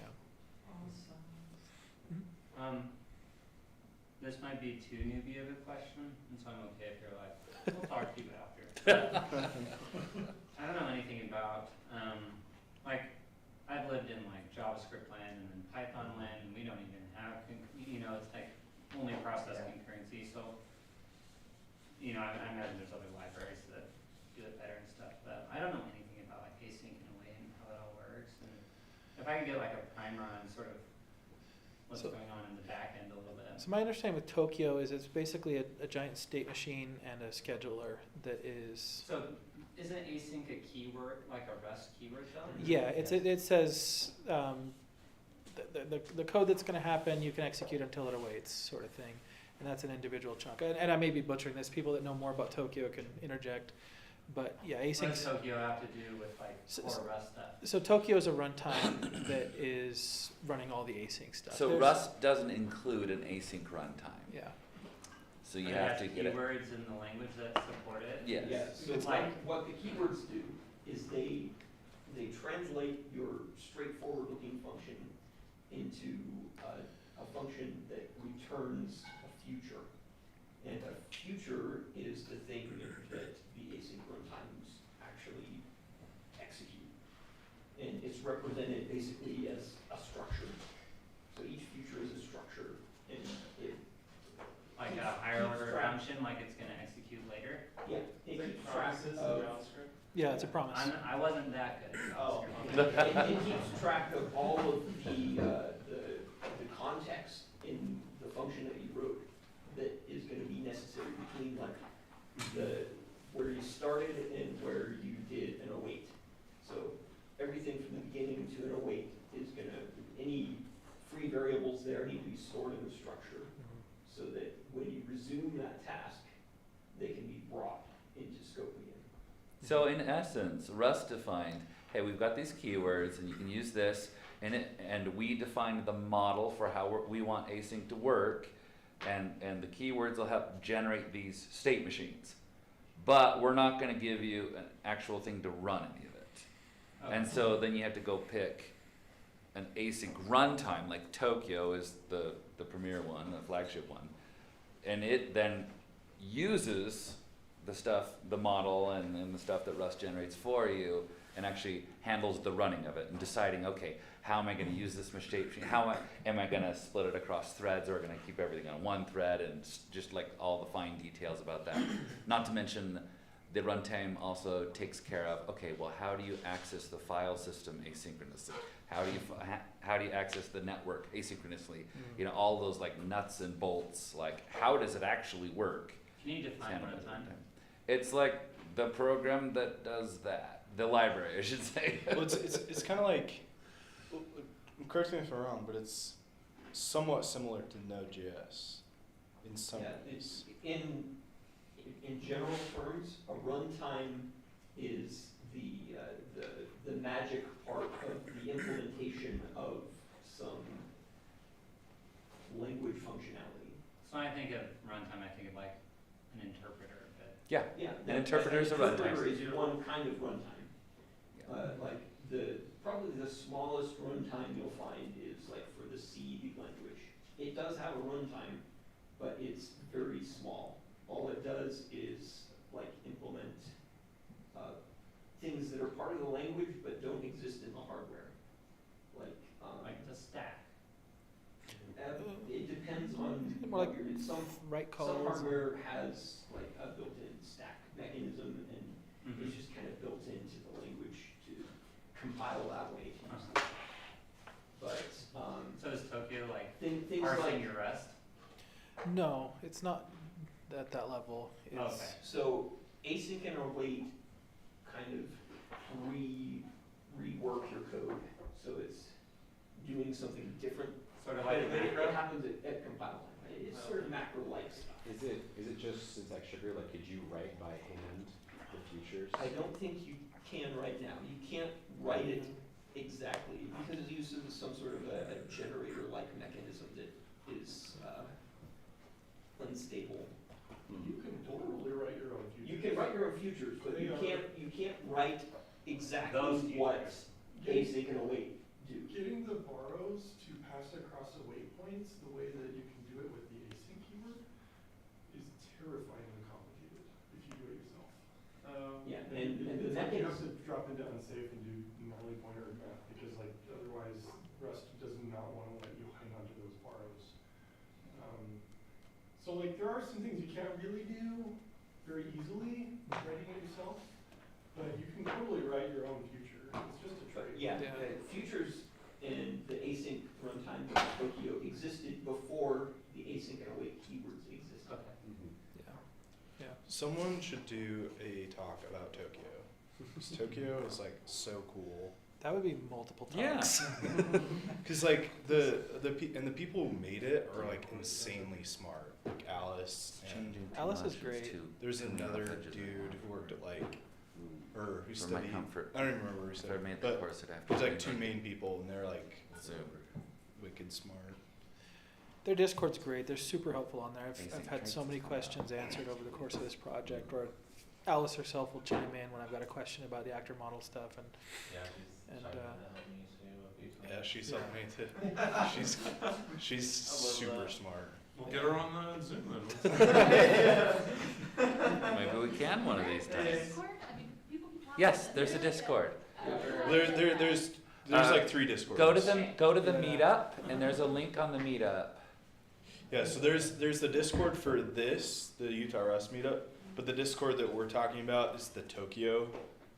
G: This might be too newbie of a question, and so I'm okay if you're like, we'll talk to you after. I don't know anything about, I've lived in like JavaScript land and then Python land, and we don't even have, it's like only process concurrency, so, I imagine there's other libraries that do it better and stuff, but I don't know anything about like async in a way and how it all works, and if I could get like a primer on sort of what's
D: So-
G: going on in the back end a little bit.
D: So my understanding with Tokyo is it's basically a giant state machine and a scheduler that is.
G: So isn't async a keyword, like a REST keyword though?
D: Yeah, it says the code that's going to happen you can execute until it awaits, sort of thing, and that's an individual chunk. And I may be butchering this. People that know more about Tokyo can interject, but yeah,
G: What
D: async.
G: does Tokyo have to do with like
D: So-
G: core REST stuff?
D: So Tokyo is a runtime that is running all the async stuff.
C: So
D: There's-
C: Rust doesn't include an async runtime.
D: Yeah.
C: So you
G: It
C: have
G: has
C: to get it.
G: keywords in the language that support it?
C: Yes.
F: yeah, so
G: It's
F: like,
G: like-
F: what the keywords do is they translate your straightforward looking function into a function that returns a future. And a future is the thing that the async runtimes actually execute. And it's represented basically as a structure. So each future is a structure, and it,
G: Like
F: keeps-
G: a higher
F: keeps
G: order
F: track-
G: function, like it's gonna execute later?
F: Yeah, it
H: It's like
F: keeps track
H: promises in
F: of,
H: JavaScript.
D: Yeah, it's a promise.
G: I wasn't that good at
F: Oh.
G: JavaScript.
F: it keeps track of all of the context in the function that you wrote that is gonna be necessary between like where you started and where you did an await. So everything from the beginning to an await is any free variables there need to be stored in the structure so that when you resume that task, they can be brought into scope again.
C: So in essence, Rust defined, hey, we've got these keywords and you can use this, and we defined the model for how we want async to work, and the keywords will help generate these state machines. But we're not going to give you an actual thing to run any of it. And so then you have to go pick an async runtime, like Tokyo is the premier one, the flagship one, and it then uses the stuff, the model and the stuff that Rust generates for you, and actually handles the running of it and deciding, okay, how am I going to use this machine? How am I going to split it across threads, or going to keep everything on one thread, and just like all the fine details about that. Not to mention, the runtime also takes care of, okay, well, how do you access the file system asynchronously? How do you access the network asynchronously? You know, all those like nuts and bolts. Like, how does it actually work?
G: Can you define runtime?
C: It's like the program that does that. The library, I should say.
A: Well, it's kind of like, correct me if I'm wrong, but it's somewhat similar to Node.js in some ways.
F: In general terms, a runtime is the magic part of the implementation of some language functionality.
G: So when I think of runtime, I think of like an interpreter, but
C: Yeah, an interpreter is a runtime.
F: Interpreter is one kind of runtime. Like probably the smallest runtime you'll find is like for the C language. It does have a runtime, but it's very small. All it does is like implement things that are part of the language but don't exist in the hardware.
G: like the stack.
F: It depends on
D: More like
F: some
D: right calls.
F: some hardware has like a built-in stack mechanism, and it's just kind of built into the language to compile that way. But
G: So is Tokyo like
F: things
G: parsing
F: like
G: your rest?
D: No, it's not at that level. It's,
G: Okay.
F: so async and await kind of rework your code, so it's doing something different.
G: Sort of like a
F: But it
G: macro?
F: happens at compile time. It's sort of macro-like stuff.
B: Is it just syntax sugar? Like, could you write by hand the futures?
F: I don't think you can right now. You can't write it exactly because it uses some sort of a generator-like mechanism that is unstable.
E: You can totally write your own futures.
F: You can write your own futures, but you can't write exactly
G: Those
F: what async and await do.
E: Getting the borrows to pass across the waypoints the way that you can do it with the async keyword is terrifyingly complicated if you do it yourself.
F: Yeah, and the
E: it's like you have
F: mechanism.
E: to drop into unsafe and do nullly pointer math because like otherwise Rust does not want to let you hang on to those borrows. So like there are some things you can't really do very easily writing it yourself, but you can totally write your own future. It's just a trade.
F: Yeah,
D: Yeah.
F: futures in the async runtime of Tokyo existed before the async and await keywords existed.
G: Okay.
D: yeah.
A: Someone should do a talk about Tokyo. 'Cause Tokyo is like so cool.
D: That would be multiple
C: Yeah.
D: talks.
A: Cause like the people who made it are like insanely smart. Like Alice, and
D: Alice is great.
A: there's another dude who worked at like, or who
C: For my
A: studied.
C: comfort.
A: I don't even remember who
C: If I
A: studied,
C: made the
A: but
C: course, it'd have to
A: there's
C: be
A: like two
C: like
A: main people, and they're like
C: Zoom.
A: wicked smart.
D: Their Discord's great. They're super helpful on there. I've
C: Basic
D: had so many
C: traits.
D: questions answered over the course of this project, or Alice herself will chime in when I've got a question about the actor model stuff, and
J: Yeah,
D: And,
J: she's starting to help me too a few times.
A: Yeah, she's
D: Yeah.
A: helped me too. She's super
J: that.
A: smart.
E: We'll get her on Zoom then.
C: Maybe we can one of these days.
L: Discord? I mean, people can talk
C: Yes,
L: about
C: there's a
L: it.
C: Discord.
A: There's like 3 Discords.
C: Go to the meetup, and there's a link on the meetup.
A: Yeah, so there's the Discord for this, the Utah Rust meetup, but the Discord that we're talking about is the Tokyo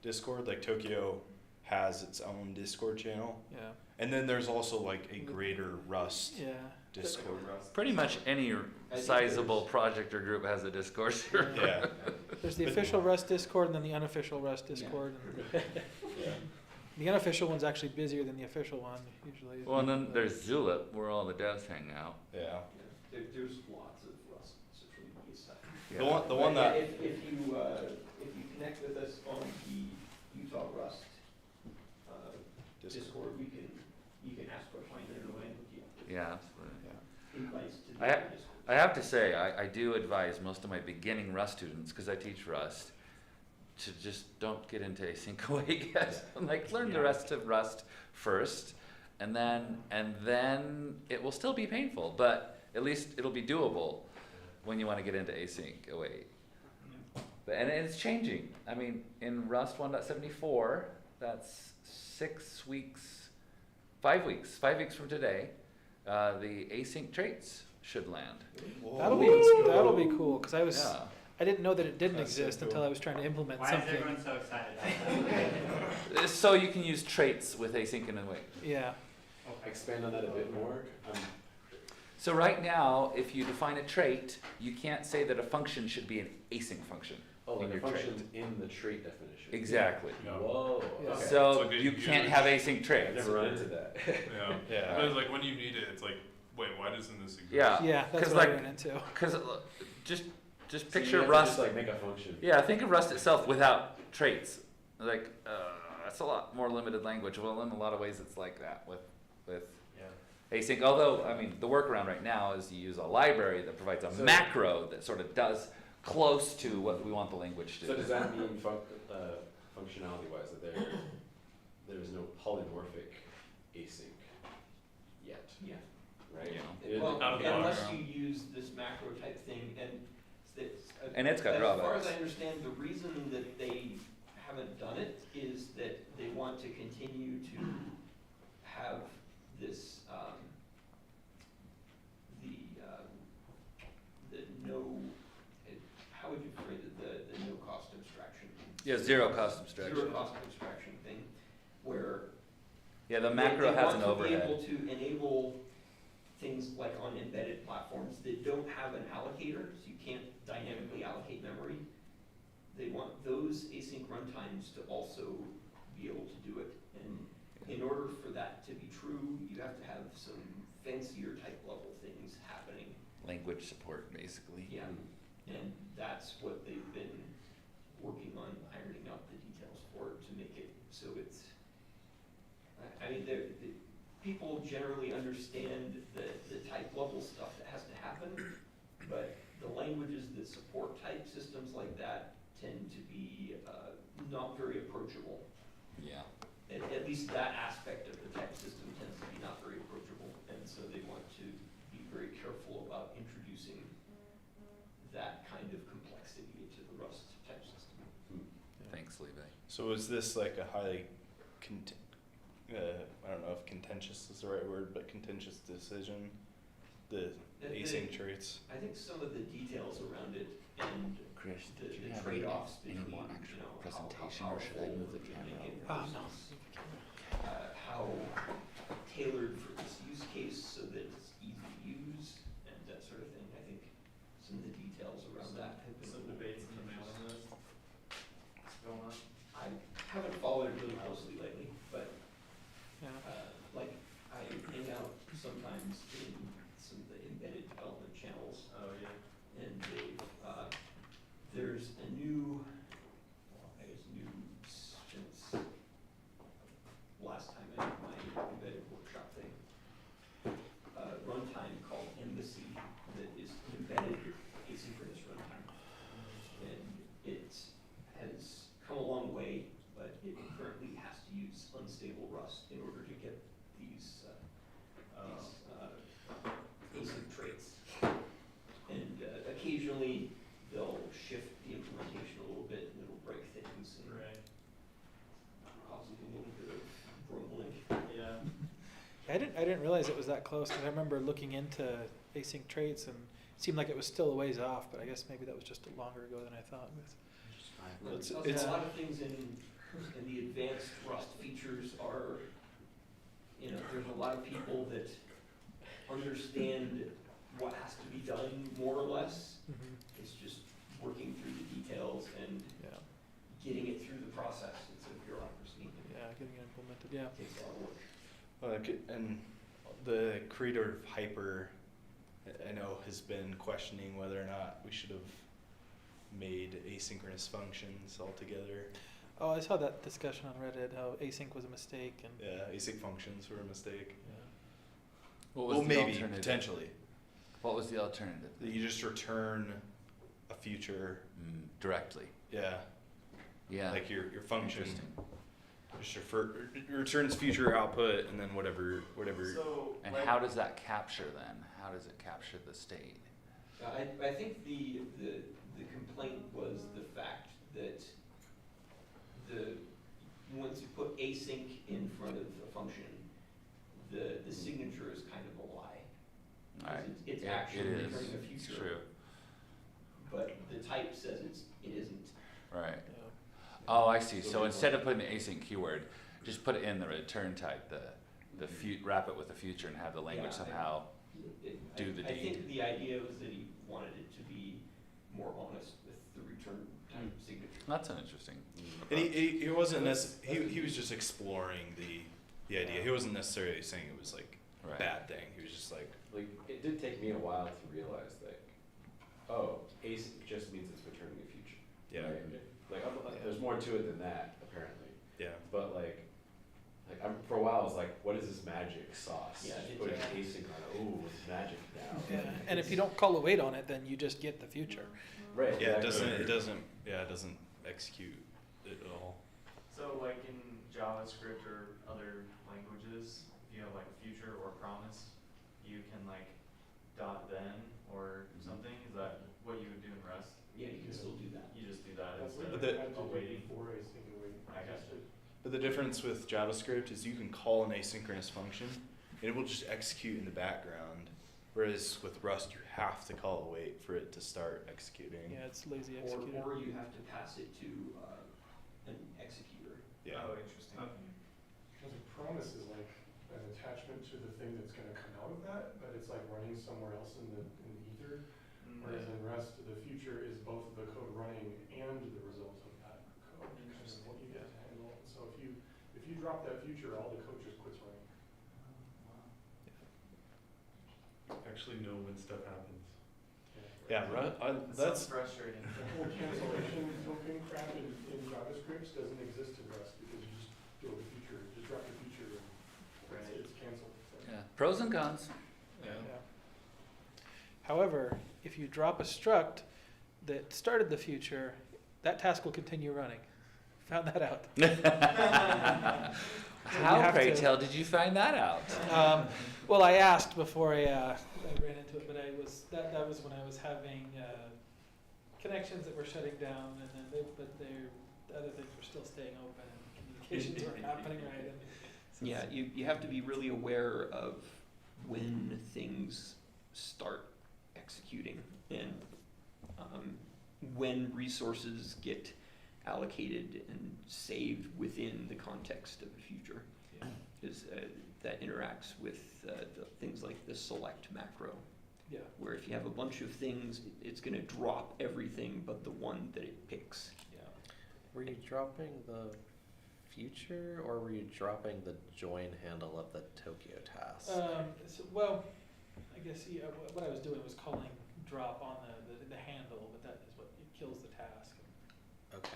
A: Discord. Like Tokyo has its own Discord channel,
D: yeah,
A: and then there's also like a greater Rust
D: yeah.
A: Discord.
C: Pretty much any sizable project or group has a Discord server.
A: Yeah,
D: There's the
A: But-
D: official Rust Discord and then the unofficial Rust Discord. And the unofficial one's actually busier than the official one usually.
C: Well, and then there's Zulip, where all the devs hang out.
A: yeah.
F: There's lots of Rust social media stuff.
A: The one that
F: If you connect with us on the Utah Rust Discord, you can ask questions and we'll hook you up with
C: Yeah, absolutely.
F: invites to the
C: I
F: Discord.
C: I have to say, I do advise most of my beginning Rust students, because I teach Rust, to just don't get into async await yet. Like, learn the rest of Rust first, and then it will still be painful, but at least it'll be doable. when you want to get into async await. And it's changing. I mean, in Rust 1.74, that's 6 weeks, 5 weeks, 5 weeks from today, the async traits should land.
D: That'll be cool, because
C: Yeah.
D: I didn't know that it didn't
E: That's so
D: exist
E: cool.
D: until I was trying to implement
G: Why is
D: something.
G: everyone so excited about that?
C: So you can use traits with async and await.
D: Yeah.
B: Expand on that a bit more.
C: So right now, if you define a trait, you can't say that a function should be an async function.
B: Oh, like
C: in
B: a
C: your
B: function
C: trait.
B: in the trait definition.
C: Exactly.
A: Yeah.
B: Whoa.
D: Yeah.
B: Okay.
C: So
A: So
C: you
A: you
C: can't
A: use-
C: have async
B: I've
C: traits.
B: never run into that.
A: Yeah.
C: Yeah.
H: But it's like when you need it, it's like, wait, why doesn't this exist?
C: Yeah.
D: Yeah, that's
C: 'Cause
D: what I
C: like-
D: ran into.
C: Because just
B: So you
C: picture
B: have to
C: Rust.
B: just like make a function.
C: Yeah, think of Rust itself without traits. Like that's a lot more limited language. Well, in a lot of ways, it's like that with
B: Yeah.
C: async. Although, I mean, the workaround right now is you use a library that provides a
B: So-
C: macro that sort of does close to what we want the language to
B: So
C: do.
B: does that mean functionality wise that there's no polymorphic async yet,
F: Yeah.
B: right?
C: Yeah.
B: It-
F: Well,
H: Out of the
F: unless
H: box.
F: you use this macro type thing, and
C: And it's got
F: as far
C: drawbacks.
F: as I understand, the reason that they haven't done it is that they want to continue to have this, the no, how would you phrase it, the no cost abstraction?
C: Yeah, zero cost abstraction.
F: Zero cost abstraction thing, where
C: Yeah, the macro has an
F: They want to be
C: overhead.
F: able to enable things like on embedded platforms that don't have an allocator, so you can't dynamically allocate memory. They want those async runtimes to also be able to do it. And in order for that to be true, you have to have some fancier type level things happening.
C: Language support, basically.
F: Yeah, and that's what they've been working on, ironing out the details for it to make it so it's, I mean, people generally understand the type level stuff that has to happen, but the languages that support type systems like that tend to be not very approachable.
C: Yeah.
F: At least that aspect of the type system tends to be not very approachable, and so they want to be very careful about introducing that kind of complexity into the Rust type system.
C: Thanks, Levi.
A: So is this like a highly, I don't know if contentious is the right word, but contentious decision, the async traits?
F: I think some of the details around it and
C: Chris,
F: the
C: did you have
F: trade-offs
C: any
F: between,
C: more
F: you
C: actual
F: know,
C: presentation,
F: how
C: or should I
F: powerful
C: move the
F: you
C: camera
F: make it
D: Oh, no.
F: versus, how tailored for this use case so that it's easy to use and that sort of thing. I think some of the details around that have been.
H: Some debates in the mailing list going on.
F: I haven't followed it really closely lately, but
D: Yeah.
F: like I hang out sometimes in some of the embedded development channels,
H: Oh, yeah.
F: and they, there's a new, I guess new since last time I did my embedded workshop thing, runtime called Embassy that is embedded asynchronous runtime. And it has come a long way, but it currently has to use unstable Rust in order to get these async traits. And occasionally they'll shift the implementation a little bit and it'll break things and
H: Right.
F: cause a little bit of grumbling.
H: Yeah.
D: I didn't realize it was that close, because I remember looking into async traits and it seemed like it was still a ways off, but I guess maybe that was just longer ago than I thought.
A: It's-
F: Also,
A: it's-
F: a lot of things in the advanced Rust features are, you know, there's a lot of people that understand what has to be done more or less. It's just working through the details and
D: Yeah,
F: getting it through the process. It's a bureaucracy.
D: yeah, getting it implemented, yeah.
F: It takes a lot of work.
A: And the creator of Hyper, I know, has been questioning whether or not we should have made asynchronous functions altogether.
D: Oh, I saw that discussion on Reddit, how async was a mistake and.
A: Yeah, async functions were a mistake.
D: Yeah.
C: What was
A: Well,
C: the
A: maybe,
C: alternative?
A: potentially.
C: What was the alternative?
A: That you just return a future,
C: Directly.
A: yeah,
C: Yeah.
A: like your function,
C: Interesting.
A: just returns future output and then whatever.
H: So,
C: And
H: like,
C: how does that capture then? How does it capture the state?
F: I think the complaint was the fact that once you put async in front of a function, the signature is kind of a lie. 'Cause it's actually returning a future.
C: It's true.
F: But the type says it isn't.
C: Right. Oh, I see. So instead of putting the async keyword, just put it in the return type, wrap it with the future and have the language somehow do the
F: I
C: deed.
F: think the idea was that he wanted it to be more honest with the return type signature.
C: That's an interesting.
A: And he wasn't he was just exploring the idea. He wasn't necessarily saying it was like a bad thing. He was just like
B: it did take me a while to realize that, async just means it's returning a future.
A: Yeah.
B: Like there's more to it than that, apparently.
A: Yeah.
B: But for a while I was like, what is this magic sauce?
F: Yeah,
B: Just putting async on it, ooh, it's magic now.
D: Yeah. And if you don't call await on it, then you just get the future.
B: Right.
A: Yeah,
B: exactly.
A: it doesn't execute it at all.
H: So like in JavaScript or other languages, if you have like future or promise, you can like .then or something. Is that what you would do in Rust?
F: Yeah, you can still do that.
H: You just do that
E: That's
H: instead
E: what
H: of
E: I had to do
H: awaiting.
E: before async and wait.
H: I gotcha.
A: But the difference with JavaScript is you can call an asynchronous function and it will just execute in the background. Whereas with Rust, you have to call await for it to start executing.
D: Yeah, it's lazy executor.
F: Or you have to pass it to an executor.
A: Yeah.
H: Oh, interesting.
E: Because a promise is like an attachment to the thing that's going to come out of that, but it's like running somewhere else in the ether. Whereas in Rust, the future is both the code running and the result of that code. Kind of what you get to handle. So if you drop that future, all the code just quits running.
K: Actually know when stuff happens.
A: Yeah,
H: That's frustrating.
E: The whole cancellation token crap in JavaScript doesn't exist in Rust because you just do the future, just drop the future and it's canceled. So.
C: Yeah. Pros and cons.
D: Yeah. However, if you drop a struct that started the future, that task will continue running. Found that out.
C: How, pray tell, did you find that out?
D: Well, I asked before I ran into it, but that was when I was having connections that were shutting down, and then the other things were still staying open, and communications weren't happening right. And so
F: Yeah, you have to be really aware of when things start executing and when resources get allocated and saved within the context of the future. Because that interacts with things like the select macro.
D: Yeah.
F: Where if you have a bunch of things, it's going to drop everything but the one that it picks.
J: Yeah. Were you dropping the future, or were you dropping the join handle of the Tokyo task?
D: Well, I guess what I was doing was calling drop on the handle, but that is what it kills the task.
J: Okay.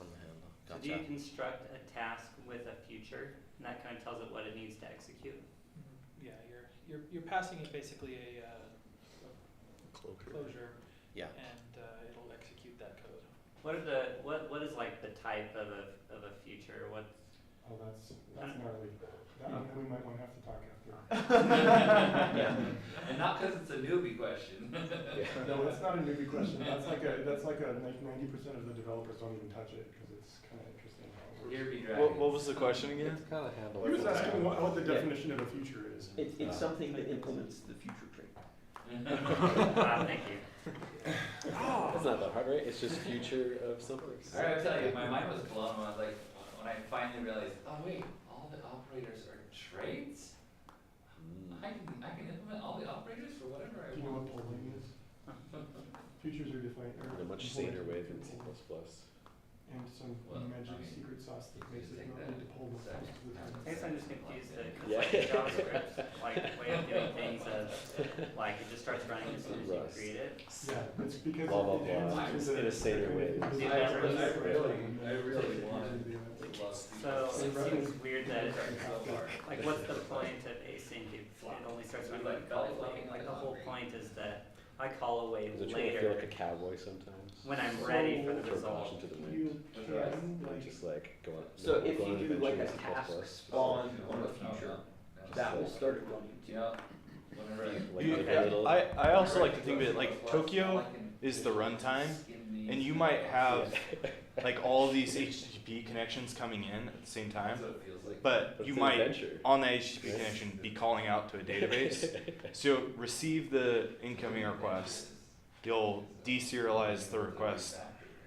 J: On the handle.
G: So
J: Gotcha.
G: do you construct a task with a future, and that kind of tells it what it needs to execute?
D: Yeah, you're passing it basically a closure,
J: Yeah.
D: and it'll execute that code.
G: What is like the type of a future? What's
E: Oh, that's gnarly. We might want to have to talk after.
C: And not because it's a newbie question.
E: No, it's not a newbie question. That's like 90% of the developers don't even touch it because it's kind of interesting how it works.
C: Here be dragons.
A: What was the question again?
J: It's kind of handled.
E: He was asking what the definition of a future is.
F: It's something that implements the future trait.
G: Thank you.
B: It's not that hard, right? It's just future of something.
C: All right, I'll tell you, my mind was blown when I was like, when I finally realized, oh wait, all the operators are traits? I can implement all the operators for whatever I
E: Do you know
C: want.
E: what polling is? Futures are defined.
B: In a much saner way than C++.
E: And some
C: Well,
E: magic
C: I mean,
E: secret sauce that makes
C: just
E: it
C: take
E: not
C: that
E: need to pull the
C: second.
E: most of the time.
G: I guess I'm just confused that
B: Yeah.
G: like JavaScript, like way of doing things of like it just starts running as soon as you
B: Rust.
G: create it.
E: Yeah, it's because
B: Blah, blah,
E: it
B: blah.
E: answers
B: In a saner way.
C: I really wanted to love
G: So it seems weird that like what's the point of async if it only starts running when you call away? Like the whole point is that I call away
B: Is it trying to feel like a
G: later
B: cowboy sometimes?
G: when I'm ready for the
B: Throw
G: result.
B: caution to the wind.
E: You can,
B: Like,
E: like,
B: just like go on.
F: So
B: go
F: if
B: on
F: you do like a
B: adventures in
F: task
B: C++.
F: spawn on a future, that will start it running too.
C: Yeah. Whenever
A: I also like to think of it like Tokyo is the runtime, and you might have like all these HTTP connections coming in at the same time, but you might on the HTTP connection be calling out to a database. So you'll receive the incoming request, you'll deserialize the request,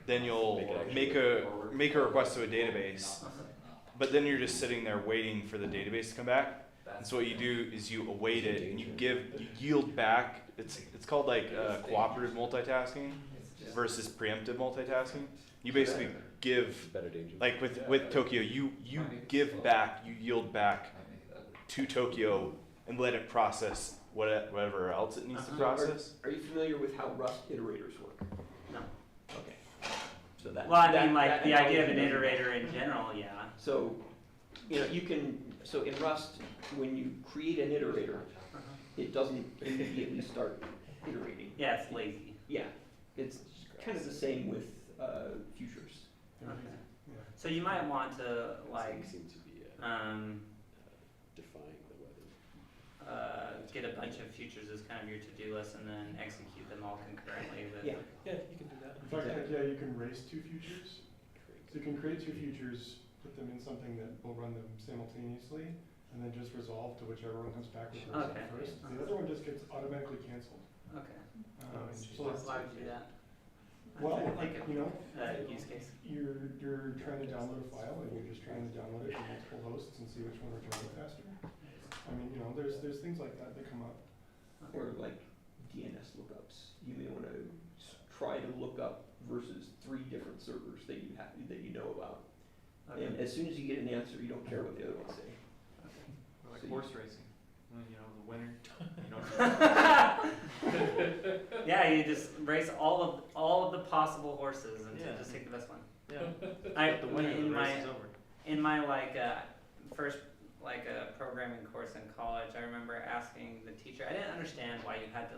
A: then you'll make a request to a database, but then you're just sitting there waiting for the database to come back. And so what you do is you await it and you yield back. It's called like cooperative multitasking versus preemptive multitasking. You basically give, like with Tokyo, you give back, you yield back to Tokyo and let it process whatever else it needs to process.
F: Are you familiar with how Rust iterators work?
G: No.
F: Okay. So that.
G: Well, I
F: that-
G: mean, like
F: that
G: the idea of an
F: analogy doesn't-
G: iterator in general, yeah.
F: So, you know, so in Rust, when you create an iterator, it doesn't immediately start iterating.
G: Yeah, it's lazy.
F: Yeah, it's kind of the same with futures.
G: Okay. So you might want to like
B: seem to be defying the weather.
G: get a bunch of futures as kind of your to-do list and then execute them all concurrently with.
F: Yeah.
D: Yeah, you can do that.
E: In fact, yeah, you can raise two futures. So you can create two futures, put them in something that will run them simultaneously, and then just resolve to whichever one comes back with the result
G: Okay.
E: first. The other one just gets automatically canceled.
G: Okay.
E: So
G: Why would you do that?
E: well,
G: I'm trying to think of
E: you know,
G: use case.
E: you're trying to download a file and you're just trying to download it from multiple hosts and see which one returns it faster. I mean, you know, there's things like that come up.
F: Or like DNS lookups. You may want to try to look up versus 3 different servers that you know about.
G: Okay.
F: And as soon as you get an answer, you don't care what the other ones say.
H: Or like
F: So
H: horse racing, when, you know, the winner, you know.
G: Yeah, you just race all of the possible horses and
H: Yeah.
G: just take the best one.
H: Yeah. The winner, the race is over.
G: In my like first like a programming course in college, I remember asking the teacher. I didn't understand why do you have to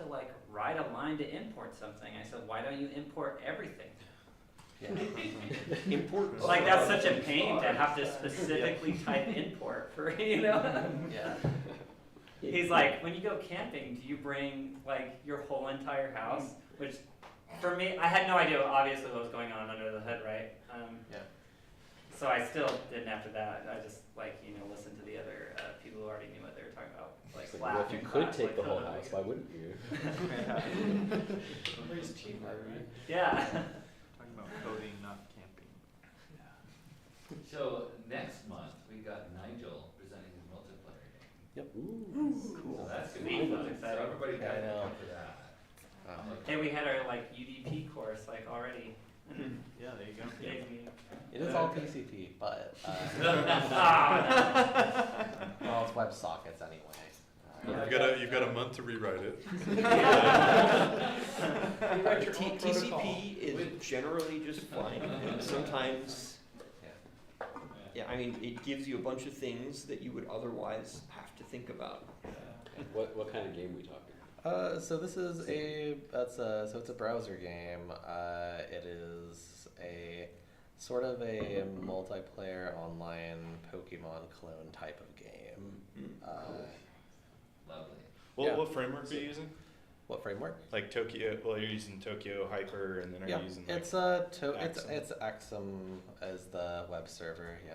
G: like write a line to import something? I said, why don't you import everything?
F: Important.
G: Like that's such a pain to have to specifically type import for, you know?
F: Yeah.
G: He's like, when you go camping, do you bring like your whole entire house? Which, for me, I had no idea obviously what was going on under the hood, right?
J: Yeah.
G: So I still didn't after that. I just like, you know, listened to the other people who already knew what they were talking about. Like,
B: It's like, well, if you could take the whole house, why wouldn't you?
H: Everybody's cheaper, right?
G: Yeah.
H: Talking about coding, not camping.
C: So next month we got Nigel presenting his multiplayer game.
F: Cool.
C: So that's gonna
G: Sweet,
C: be fun.
G: that's
C: So
G: exciting.
C: everybody
J: Yeah, I
C: got to
J: know.
C: come to that.
G: Hey, we had our like UDP course like already.
H: Yeah, there you go.
G: Today's meeting.
J: It is all TCP, but well, it's WebSockets anyway.
K: You've got a month to rewrite it.
F: TCP is generally just fine. And sometimes, yeah, I mean, it gives you a bunch of things that you would otherwise have to think about.
B: What kind of game we talking?
J: So this is it's a browser game. It is a sort of a multiplayer online Pokemon clone type of game.
C: Lovely.
A: What framework are you using?
J: What framework?
A: Like Tokyo. Well, you're using Tokyo Hyper, and then are you using like
J: It's
A: Axum?
J: it's Axum as the web server. Yeah.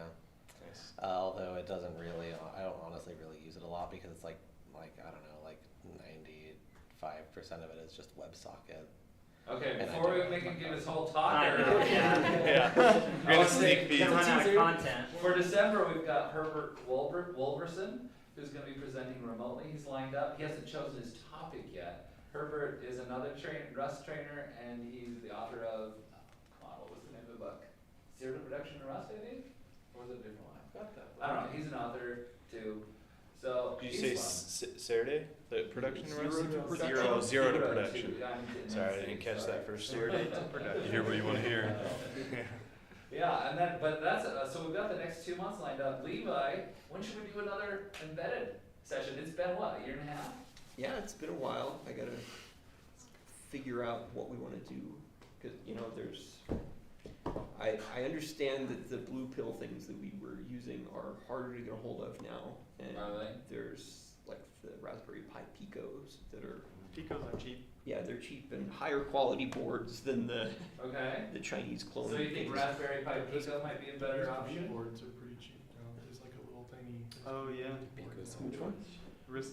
A: Nice.
J: Although it doesn't really, I don't honestly really use it a lot because it's like I don't know, like 95% of it is just WebSocket.
C: Okay,
J: And
C: before we make him give his whole talk,
G: I know, yeah.
A: Yeah. We're
C: I
A: gonna
C: wanna say,
A: sneak peek.
G: Then run out of
C: teaser.
G: content.
C: For December, we've got Herbert Wolverson, who's going to be presenting remotely. He's lined up. He hasn't chosen his topic yet. Herbert is another Rust trainer, and he's the author of, come on, what was the name of the book? Zero to Production in Rust, I think? Or was it a different one? I forgot that. I don't know. He's an author, too. So,
A: Did you
C: he's
A: say
C: fun.
A: Saturday? The production
F: Zero
A: Rust?
F: to production.
A: Zero to
C: Zero
A: production.
C: to- I'm getting
A: Sorry, I
C: that
A: didn't
C: straight,
A: catch
C: sorry.
A: that first. Zero to production.
K: You hear what you want to hear.
C: Yeah, and then, but that's, so we've got the next 2 months lined up. Levi, when should we do another embedded session? It's been what, a year and a half?
F: Yeah, it's been a while. I gotta figure out what we want to do, because you know, I understand that the blue pill things that we were using are harder to get a hold of now, and
C: Are they?
F: there's like the Raspberry Pi Picos that are,
H: Picos are cheap.
F: yeah, they're cheap and higher quality boards than the
C: Okay.
F: Chinese clone.
C: So you think
F: things.
C: Raspberry Pi Pico might be a better option?
E: Boards are pretty cheap now. There's like a little tiny.
H: Oh, yeah.
F: Which one?
H: The Risk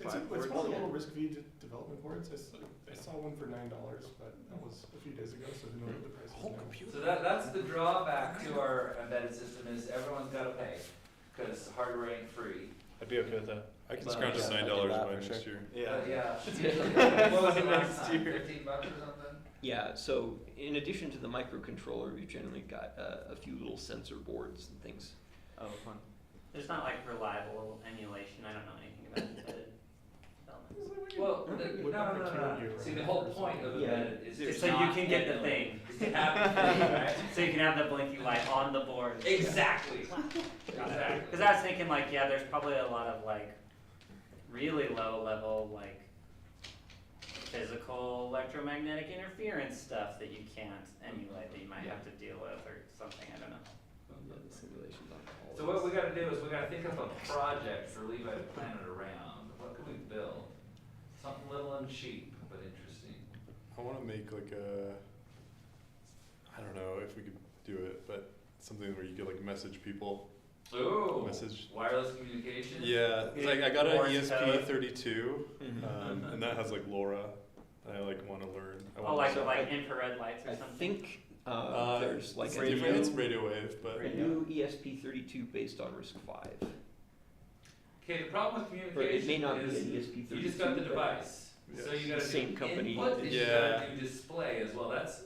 E: It's,
H: 5
E: it's
H: boards.
E: called little Risk V development boards. I saw one for $9, but that was a few days ago, so who knows what the price is now.
C: So that's the drawback to our embedded system is everyone's got to pay because hardware ain't free.
A: I'd be okay with that.
K: I can
C: But,
K: scrounge
C: yeah,
K: to
J: I
K: $9
J: do that
K: by
J: for
K: next
J: sure.
K: year.
C: But yeah. What was it last time? $15 or something?
F: Yeah, so in addition to the microcontroller, we've generally got a few little sensor boards and things.
H: Oh, fun.
G: There's not like reliable emulation. I don't know anything about embedded development.
C: Well,
E: Would not
C: no.
E: account you,
C: See,
E: right?
C: the whole point of
F: Yeah.
C: embedded is
G: Just
C: to
G: so you
C: not
G: can get the
C: emulate.
G: thing.
C: Is to have the thing, right?
G: So you can have the blinky light on the board.
C: Exactly.
G: Exactly. Because I was thinking like, yeah, there's probably a lot of like really low level like physical electromagnetic interference stuff that you can't emulate that you might have to deal with or something. I don't know.
F: Yeah, the simulations on all
C: So
F: of
C: what we
F: this.
C: gotta do is we gotta think of a project for Levi to plan it around. What can we build? Something little and cheap, but interesting.
K: I want to make like a, I don't know if we could do it, but something where you could like message people.
C: Ooh,
K: Message.
C: wireless communication?
K: Yeah, it's like I got an
G: Morse code.
K: ESP32,
F: Mhm.
K: and that has like LoRa. I like want to learn. I
G: Oh,
K: want
G: like
K: to
G: like infrared lights or
F: I
G: something.
F: think there's like
K: it's
F: a
K: different. It's
F: new,
K: radio wave, but
F: a new ESP32 based on RISC-V.
C: Okay, the problem with
F: Or it may
C: communication
F: not be an
C: is
F: ESP32.
C: you just got the
F: but-
C: device. So you gotta
F: Same
C: do
F: company.
C: input and you
K: Yeah.
C: gotta do display as well. That's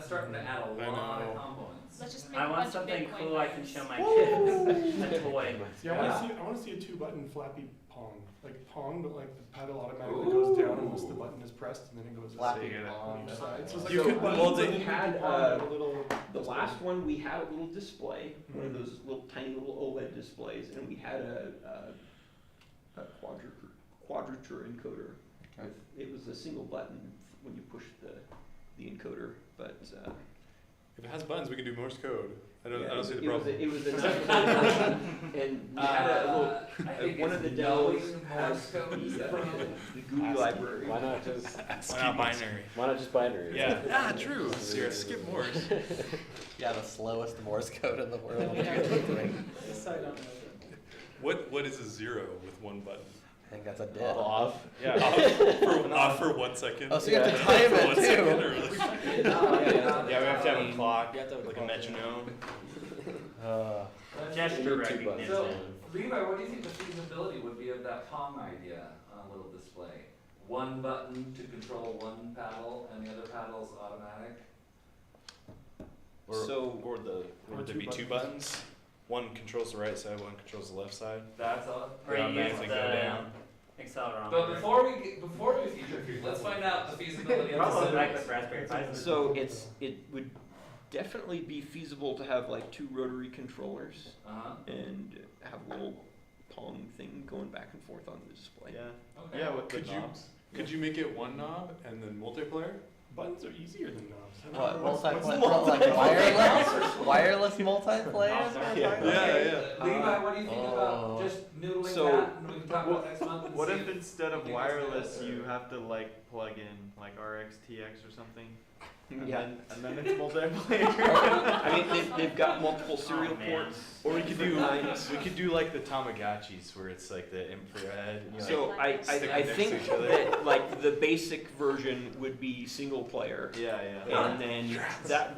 C: starting to add a
K: I
C: lot of
K: know.
C: components.
L: Let's just make a
G: I
L: bunch
G: want
L: of
G: something
L: Bitcoin
G: cool I can
L: buttons.
G: show my kids. A toy.
E: Yeah, I want to see a 2-button flappy Pong, like Pong, but like the pedal automatically goes down unless the button is pressed, and then it goes
J: Flappy
E: on
J: Pong.
E: each side. So it's like
K: You
E: two
K: could-
E: buttons,
K: well,
E: and
K: they
E: then you
F: had,
E: can Pong with a little.
F: The last one, we had a little display, one of
E: Mhm.
F: those little tiny little OLED displays, and we had a quadrature encoder.
J: Okay.
F: It was a single button when you push the encoder, but
K: if it has buttons, we can do Morse code. I don't see the
F: it was
K: problem.
F: it was a nice version, and we had a little.
C: I think
F: One
C: it's
F: of the
C: knowing
F: demos
C: Morse
F: has
C: code is
F: the
C: different.
F: GUI library.
M: Why not just
A: Why not binary?
M: why not just binary?
A: Yeah. True. Skip Morse.
J: Yeah, the slowest Morse code in the world.
D: This side on the
K: What is a 0 with one button?
J: I think that's a did.
M: Off.
A: Yeah.
K: Off for 1 second.
J: Oh, so you have to
M: Yeah.
J: time
K: For
J: it
K: 1
J: too.
K: second, or like-
A: Yeah, we have to have a clock,
M: You have to have a
A: like a
M: clock.
A: metronome.
G: Gesture
M: need 2 buttons.
G: recognition.
C: So, Levi, what do you think the feasibility would be of that Pong idea on a little display? One button to control one paddle and the other paddle's automatic?
A: Or would there be 2
E: 2
A: buttons? One controls the right side, one controls the left side.
C: That's all.
G: Or
A: They
G: you use
A: automatically go down.
G: the accelerometer.
C: But before we future proof, let's find out the feasibility of
G: Probably
C: this.
G: like with Raspberry Pis.
F: So it would definitely be feasible to have like 2 rotary controllers
C: Uh-huh.
F: and have a little Pong thing going back and forth on the display.
H: Yeah.
C: Okay.
H: Yeah, with the
K: Could you-
H: knobs.
K: Could you make it one knob and then multiplayer?
E: Buttons are easier than knobs. I don't
J: What,
E: know what's
J: multiplayer, like wireless multiplayer?
K: Yeah.
C: Levi, what do you think about
J: Oh.
C: just noodling
F: So-
C: that and we can talk about next month and
H: What
C: see
H: if instead of
C: you guys
H: wireless
C: get it, or-
H: you have to like plug in like RX, TX or something?
F: Yeah.
H: And then it's multiplayer.
F: I mean, they've got multiple serial
G: Oh, man.
F: ports.
A: Or we could do
F: Nice.
A: like the Tamagotchis where it's like the infrared. And you
F: So
A: like,
F: I
A: stick them next
F: think
A: to each other.
F: that like the basic version would be single player,
H: Yeah, yeah.
F: and then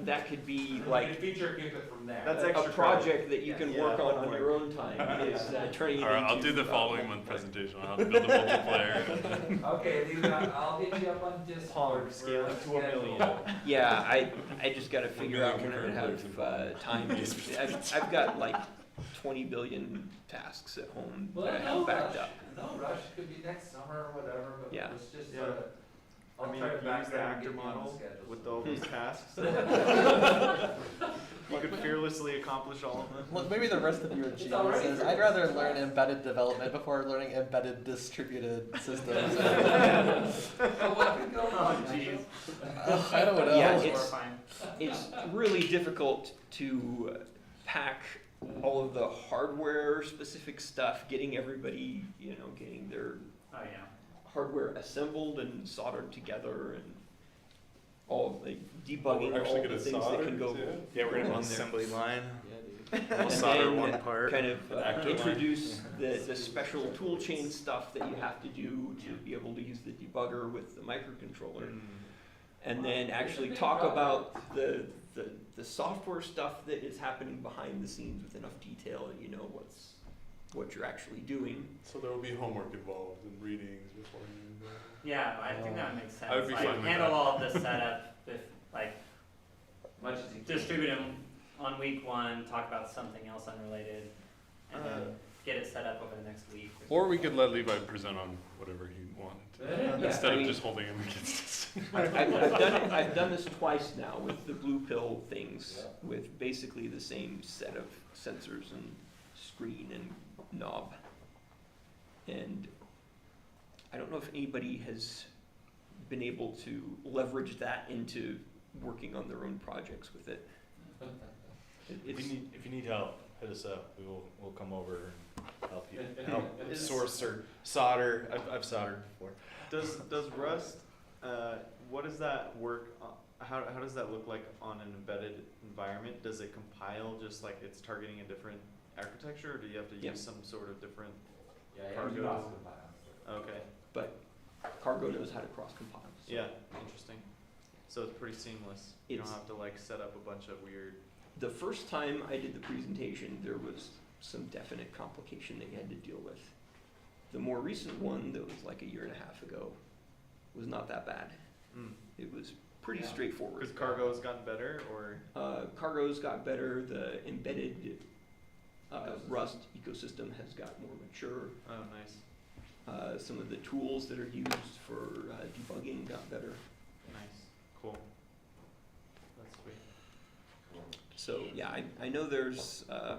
F: that could be
C: and we can
F: like
C: feature proof it from there.
H: That's
F: a
H: extra
F: project that you can
H: Yeah,
F: work on
H: homework.
F: your own time. Is turning it
K: All right, I'll
F: into,
K: do the following month
F: multiplayer.
K: presentation. I'll have to build a multiplayer.
C: Okay, Levi, I'll hit you up on Discord.
H: Pong,
C: for
H: scaling to a
C: schedule.
H: million.
F: Yeah, I just got to figure out when I would
K: concurrent
F: have
K: players
F: time. I've got like 20 billion tasks at home
C: Well,
F: that I
C: no
F: have backed
C: rush.
F: up.
C: No rush, could be next summer or whatever, but
F: Yeah.
C: let's just,
H: Yeah.
C: I'll
H: I mean,
C: try to
H: if you
C: back
H: use the
C: that and
H: actor
C: get you on the
H: model
C: schedule.
H: with all those tasks, you could fearlessly accomplish all of them.
J: Well, maybe the rest of your genius
C: already
J: is
C: for
J: I'd rather
C: this
J: learn
C: class.
J: embedded development before learning embedded distributed systems.
C: But what could go wrong?
G: jeez.
J: I don't know.
F: Yeah,
G: It's
F: it's
G: horrifying.
F: it's really difficult to pack all of the hardware specific stuff, getting everybody, getting their
G: Oh, yeah.
F: hardware assembled and soldered together and all like debugging
K: we're actually
F: all the
K: gonna
F: things that
K: solder
F: can go.
K: too?
A: Yeah, we're gonna
F: on
A: have an
F: there.
A: assembly line.
J: Yeah, dude.
A: We'll
F: And
A: solder
F: then
A: one part.
F: kind of
A: actor line.
F: introduce the special tool chain stuff that you have to do to be able to use the debugger with the microcontroller. And then actually talk about the software stuff that is happening behind the scenes with enough detail that you know what you're actually doing.
K: So there will be homework involved and readings before you.
G: Yeah, I think that would make sense.
K: I would be
G: like,
K: fine with
G: handle
K: that.
G: all of the setup, with, like,
C: Much as you
G: distribute them on week 1, talk about something else unrelated, and then get it set up over the next week.
K: Or we could let Levi present on whatever he wanted
F: Yeah,
K: instead
F: I
K: of
F: mean-
K: just holding him against us.
F: I've done this twice now with the blue pill things, with basically the same set of sensors and screen and knob. And I don't know if anybody has been able to leverage that into working on their own projects with it.
A: If you need help, hit us up. We'll come over and help you. Help source or solder. I've soldered before.
M: Does Rust, what does that work, how does that look like on an embedded environment? Does it compile just like it's targeting a different architecture, or do you have to use some sort of different cargo? Okay,
F: But Cargo knows how to cross-compile. So
M: yeah, interesting. So it's pretty seamless. You don't
F: It's-
M: have to like set up a bunch of weird.
F: The first time I did the presentation, there was some definite complication that you had to deal with. The more recent one, that was like a year and a half ago, was not that bad. It was pretty straightforward.
M: Because cargo has gotten better, or?
F: Cargo's got better, the embedded Rust ecosystem has got more mature.
M: Oh, nice,
F: Some of the tools that are used for debugging got better.
M: nice, cool. That's sweet.
F: So yeah, I know there's a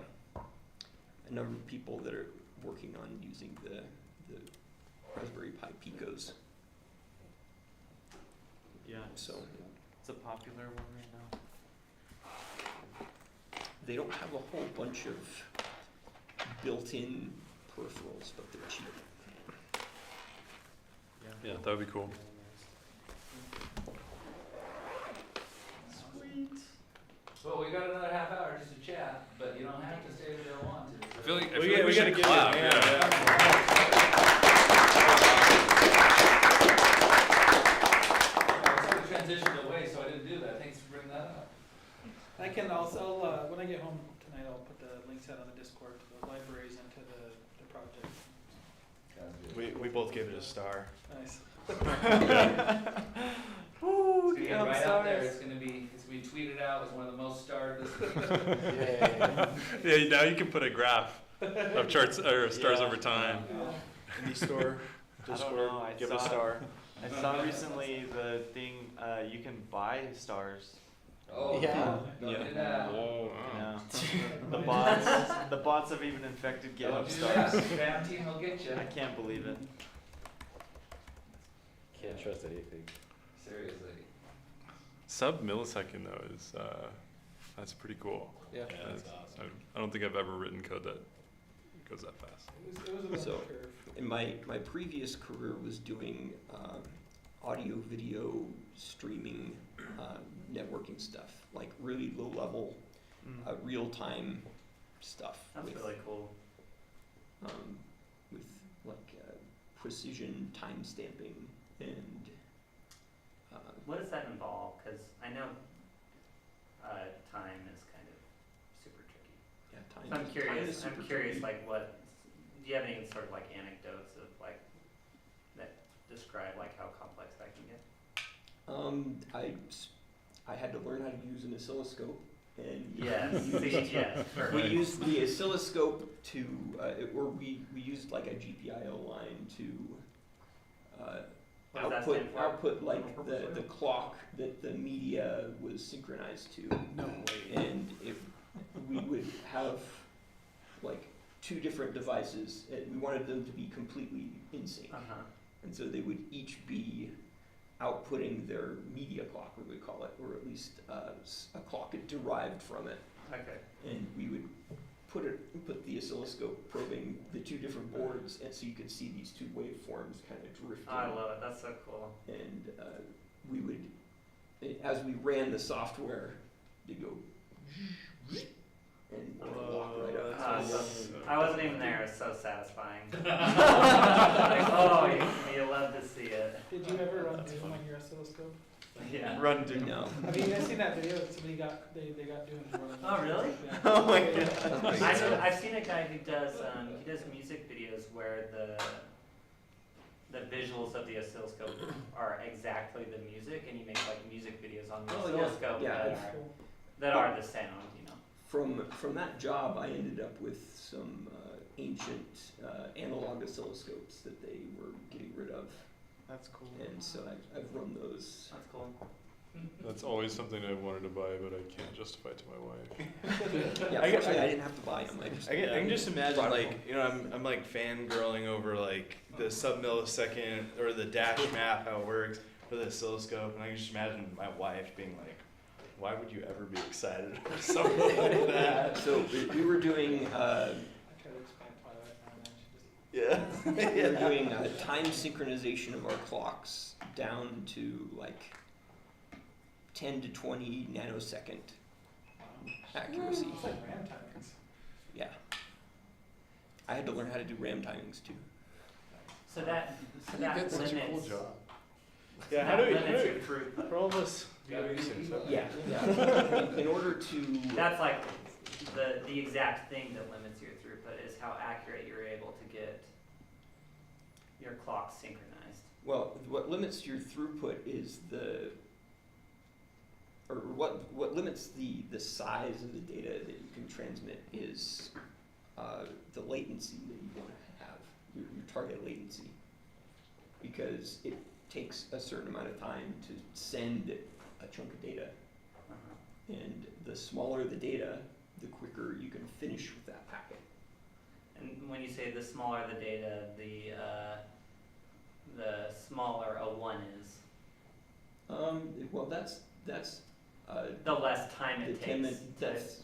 F: number of people that are working on using the Raspberry Pi Picos.
M: Yeah,
F: So
M: it's a popular one right now.
F: they don't have a whole bunch of built-in peripherals, but they're cheap.
K: Yeah, that would be cool.
C: Well, we got another half hour just to chat, but you don't have to stay if you don't want to.
K: I feel like,
A: We gotta
K: should
A: give you a
K: clap.
A: hand.
C: I sort of transitioned away, so I didn't do that. Thanks for bringing that up.
D: I can also, when I get home tonight, I'll put the links out on the Discord to the libraries and to the project.
A: We both gave it a star.
D: Nice.
C: It's gonna get right out there. It's gonna be tweeted out as one of the most starred this week.
K: Yeah, now you can put a graph of charts or stars
M: Yeah.
K: over time.
A: Indie store.
M: I don't
A: Discord.
M: know,
A: Give it a
M: saw-
A: star.
M: I saw recently the thing, you can buy stars.
C: Oh,
J: Yeah.
C: don't
M: Yeah.
C: do that.
M: Yeah. The bots have even infected
C: Don't
M: GitHub
C: do that.
M: stars.
C: Spam team will get you.
M: I can't believe it.
J: Can't trust anything.
C: Seriously.
K: Sub-millisecond though is that's pretty cool.
J: Yeah.
K: I don't think I've ever written code that goes that fast.
D: It was a bit
F: So-
D: of a curve.
F: And my previous career was doing audio video streaming networking stuff, like really low level real time stuff.
G: That's
F: with,
G: really cool.
F: with like precision time stamping and
G: What does that involve? Because I know time is kind of super tricky.
F: yeah, time.
G: So I'm
F: time
G: curious.
F: is super
G: I'm curious.
F: tricky.
G: Like, what do you have any sort of like anecdotes of like that describe like how complex that can get?
F: I had to learn how to use an oscilloscope, and
G: Yes.
F: we used,
G: See, yes.
F: we
G: Perfect.
F: used the oscilloscope to, or we used like a GPIO line to
G: What does that
F: output
G: stand for?
F: output like the clock that the media was synchronized to.
A: No way.
F: And if we would have like two different devices, and we wanted them to be completely in sync.
G: Uh-huh.
F: And so they would each be outputting their media clock, we would call it, or at least a clock derived from it.
G: Okay.
F: And we would put the oscilloscope probing the two different boards, and so you could see these two waveforms kind of drifting.
G: Oh, I love it. That's so cool.
F: And we would, as we ran the software, they go and walk right up.
G: I wasn't even there. It was so satisfying. Like, oh, you love to see it.
D: Did you ever run Doom on your oscilloscope?
G: Yeah.
M: Run Doom.
F: No.
D: Have you guys seen that video that somebody got, they got Doom to run?
G: Oh, really?
D: Yeah.
M: Oh my
D: Yeah.
M: god.
G: I've seen a guy who does music videos where the visuals of the oscilloscope are exactly the music, and he makes like music videos on the
F: Oh, yeah.
G: oscilloscope
F: Yeah.
G: that are the sound, you know.
F: From that job, I ended up with some ancient analog oscilloscopes that they were getting rid of,
M: That's cool.
F: and so I've run those.
G: That's cool.
K: That's always something I wanted to buy, but I can't justify it to my wife.
F: Yeah, fortunately, I didn't have to buy them. I
A: can just imagine,
F: brought it
A: like,
F: home.
A: you know, I'm like fangirling over like the sub-millisecond or the dash map, how it works for the oscilloscope, and I can just imagine my wife being like, why would you ever be excited for something like that?
F: So we were doing
D: I try to expand Twilight now, and she just
A: Yeah.
F: we were doing time synchronization of our clocks down to like 10 to 20 nanosecond accuracy.
D: It's like RAM timings.
F: Yeah. I had to learn how to do RAM timings too.
G: So that
K: That's such a cool
G: limits.
K: job.
A: Yeah,
G: that limits your throughput.
A: for all this
F: Yeah. In order to
G: That's like the exact thing that limits your throughput is how accurate you're able to get your clock synchronized.
F: well, what limits your throughput is what limits the size of the data that you can transmit is the latency that you want to have, your target latency, because it takes a certain amount of time to send a chunk of data, and the smaller the data, the quicker you can finish with that packet.
G: And when you say the smaller the data, the smaller a one is,
F: Well, that's
G: the less time it takes.
F: That's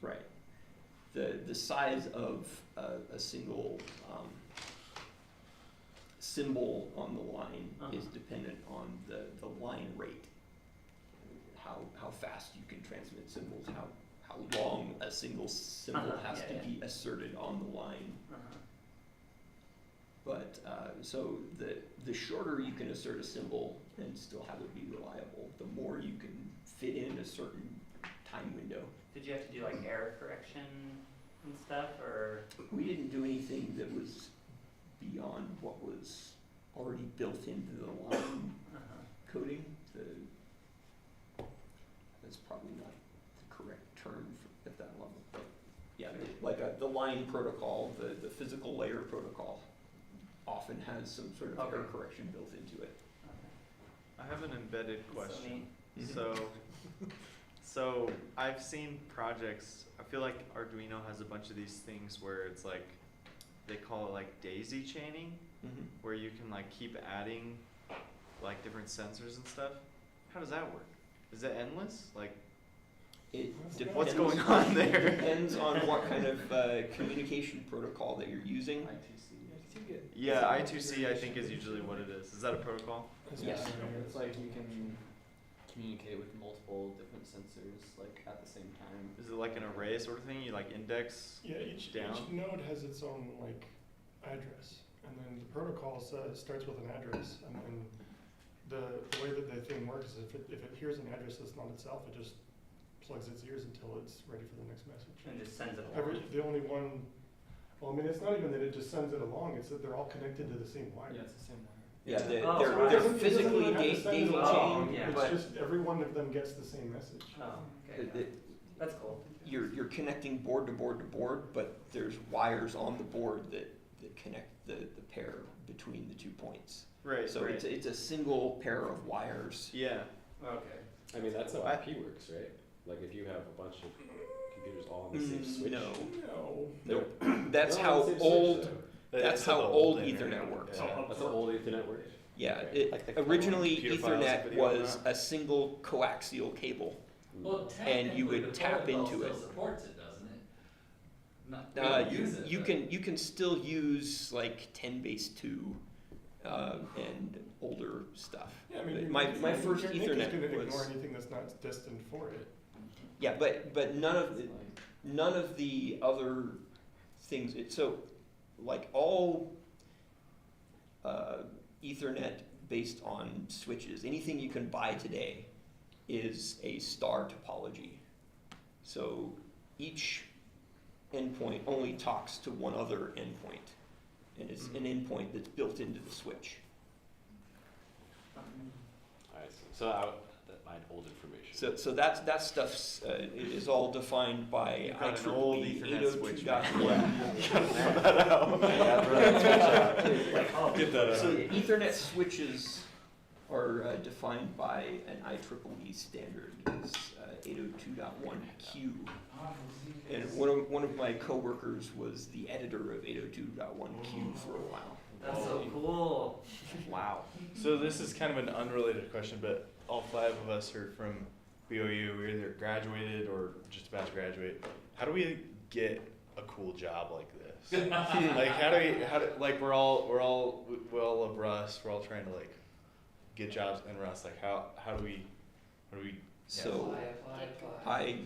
F: right. The size of a single symbol on the line is dependent on the line rate. How fast you can transmit symbols, how long a single symbol has to be asserted on the line. But so the shorter you can assert a symbol and still have it be reliable, the more you can fit in a certain time window.
G: Did you have to do like error correction and stuff, or?
F: We didn't do anything that was beyond what was already built into the line coding. That's probably not the correct term at that level. But yeah, the line protocol, the physical layer protocol, often has some sort of error correction built into it.
M: I have an embedded question.
G: So
M: So I've seen projects, I feel like Arduino has a bunch of these things where it's like, they call it like daisy chaining, where you can like keep adding like different sensors and stuff. How does that work? Is it endless? Like, what's going on there?
F: It depends on what kind of communication protocol that you're using.
M: Yeah, I2C I think is usually what it is. Is that a protocol?
F: Yes.
N: It's like you can communicate with multiple different sensors like at the same time.
M: Is it like an array sort of thing? You like index
E: Each
M: down?
E: node has its own like address, and then the protocol starts with an address, and then the way that the thing works is if it hears an address that's not itself, it just plugs its ears until it's ready for the next message.
G: and just sends it along.
E: The only one, well, I mean, it's not even that it just sends it along, it's that they're all connected to the same wire.
N: Yeah, it's the same wire.
F: Yeah, they're
G: right.
F: they're physically
E: It doesn't even have to send
F: daisy
E: it along,
F: chained,
G: yeah.
E: It's
F: but
E: just every one of them gets the same message.
G: Oh, okay. That's cool.
F: You're connecting board to board to board, but there's wires on the board that connect the pair between the 2 points.
M: Right,
F: So
M: right.
F: it's a single pair of wires.
M: Yeah.
G: Okay.
B: I mean, that's how IP works, right? Like if you have a bunch of computers all on the same switch.
F: No.
E: No.
F: That's
B: They're
F: how
B: all on the same switch,
F: old.
B: though.
F: That's how old Ethernet works.
B: Yeah, that's how old Ethernet works.
F: Yeah,
B: Okay. Like the
F: originally
A: computer files
F: Ethernet
A: video on
F: was a single coaxial cable.
N: Well,
F: And you would
N: technically, the
F: tap
N: protocol
F: into
N: still
F: it.
N: supports it, doesn't it?
C: we don't use it,
F: You
C: but-
F: can still use like 10 base 2 and older stuff.
E: Yeah, I mean,
F: my first
E: Nick is
F: Ethernet
E: gonna ignore
F: was
E: anything that's not destined for it.
F: yeah, but none of the other things. So like all Ethernet based on switches, anything you can buy today is a star topology. So each endpoint only talks to one other endpoint, and it's an endpoint that's built into the switch.
B: Alright, so that might hold information.
F: So that stuff's is all defined by
M: You've got an old
F: IEEE
M: Ethernet switch,
F: 802.1.
K: Get that
F: So
K: out.
F: Ethernet switches are defined by an IEEE standard, it's 802.1Q. And one of my coworkers was the editor of 802.1Q for a while.
G: That's so cool.
F: Wow.
A: So this is kind of an unrelated question, but all 5 of us are from BOU. We're either graduated or just about to graduate. How do we get a cool job like this? Like like we're all love Rust. We're all trying to like get jobs in Rust. Like how do we
F: So I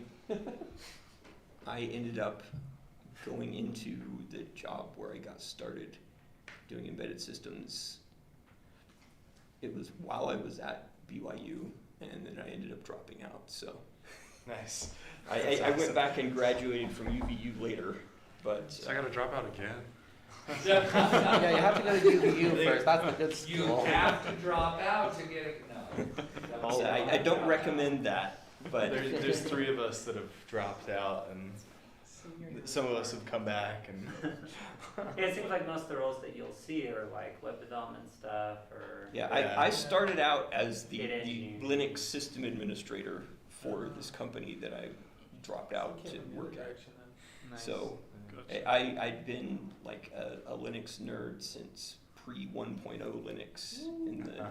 F: ended up going into the job where I got started doing embedded systems. It was while I was at BYU, and then I ended up dropping out. So
A: nice.
F: I went back and graduated from UVU later, but
K: So I gotta drop out again.
J: Yeah, you have to go to UVU first. That's the good
C: You
J: school.
C: have to drop out to get it. No.
F: so I don't recommend that. But
A: There's 3 of us that have dropped out, and some of us have come back. And
G: Yeah, it seems like most of the roles that you'll see are like web development stuff or.
F: yeah,
A: Yeah.
F: I started out as the
G: Data engineering.
F: Linux system administrator for this company that I dropped out to work at. So I'd been like a Linux nerd since pre 1.0 Linux in the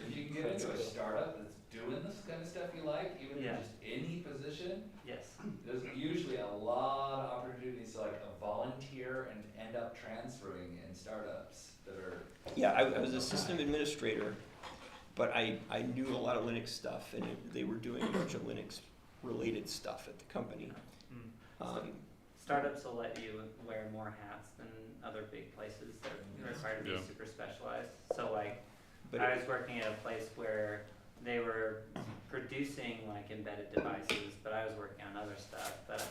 C: If you can get into a startup that's doing this kind of stuff you like, even
G: Yeah.
C: in just any position,
G: Yes.
C: there's usually a lot of opportunities to like a volunteer and end up transferring in startups that are.
F: yeah, I was a system administrator, but I knew a lot of Linux stuff, and they were doing a bunch of Linux related stuff at the company.
G: Startups will let you wear more hats than other big places that are required to be
K: Yeah.
G: super specialized. So like,
F: But
G: I was working at a place where they were producing like embedded devices, but I was working on other stuff. But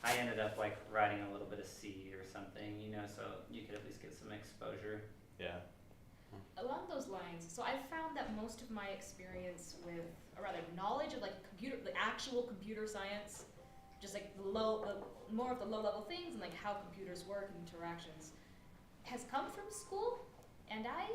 G: I ended up like writing a little bit of C or something, you know, so you could at least get some exposure.
A: yeah.
L: Along those lines, so I found that most of my experience with, or rather knowledge of like the actual computer science, just like more of the low level things and like how computers work and interactions, has come from school. And I've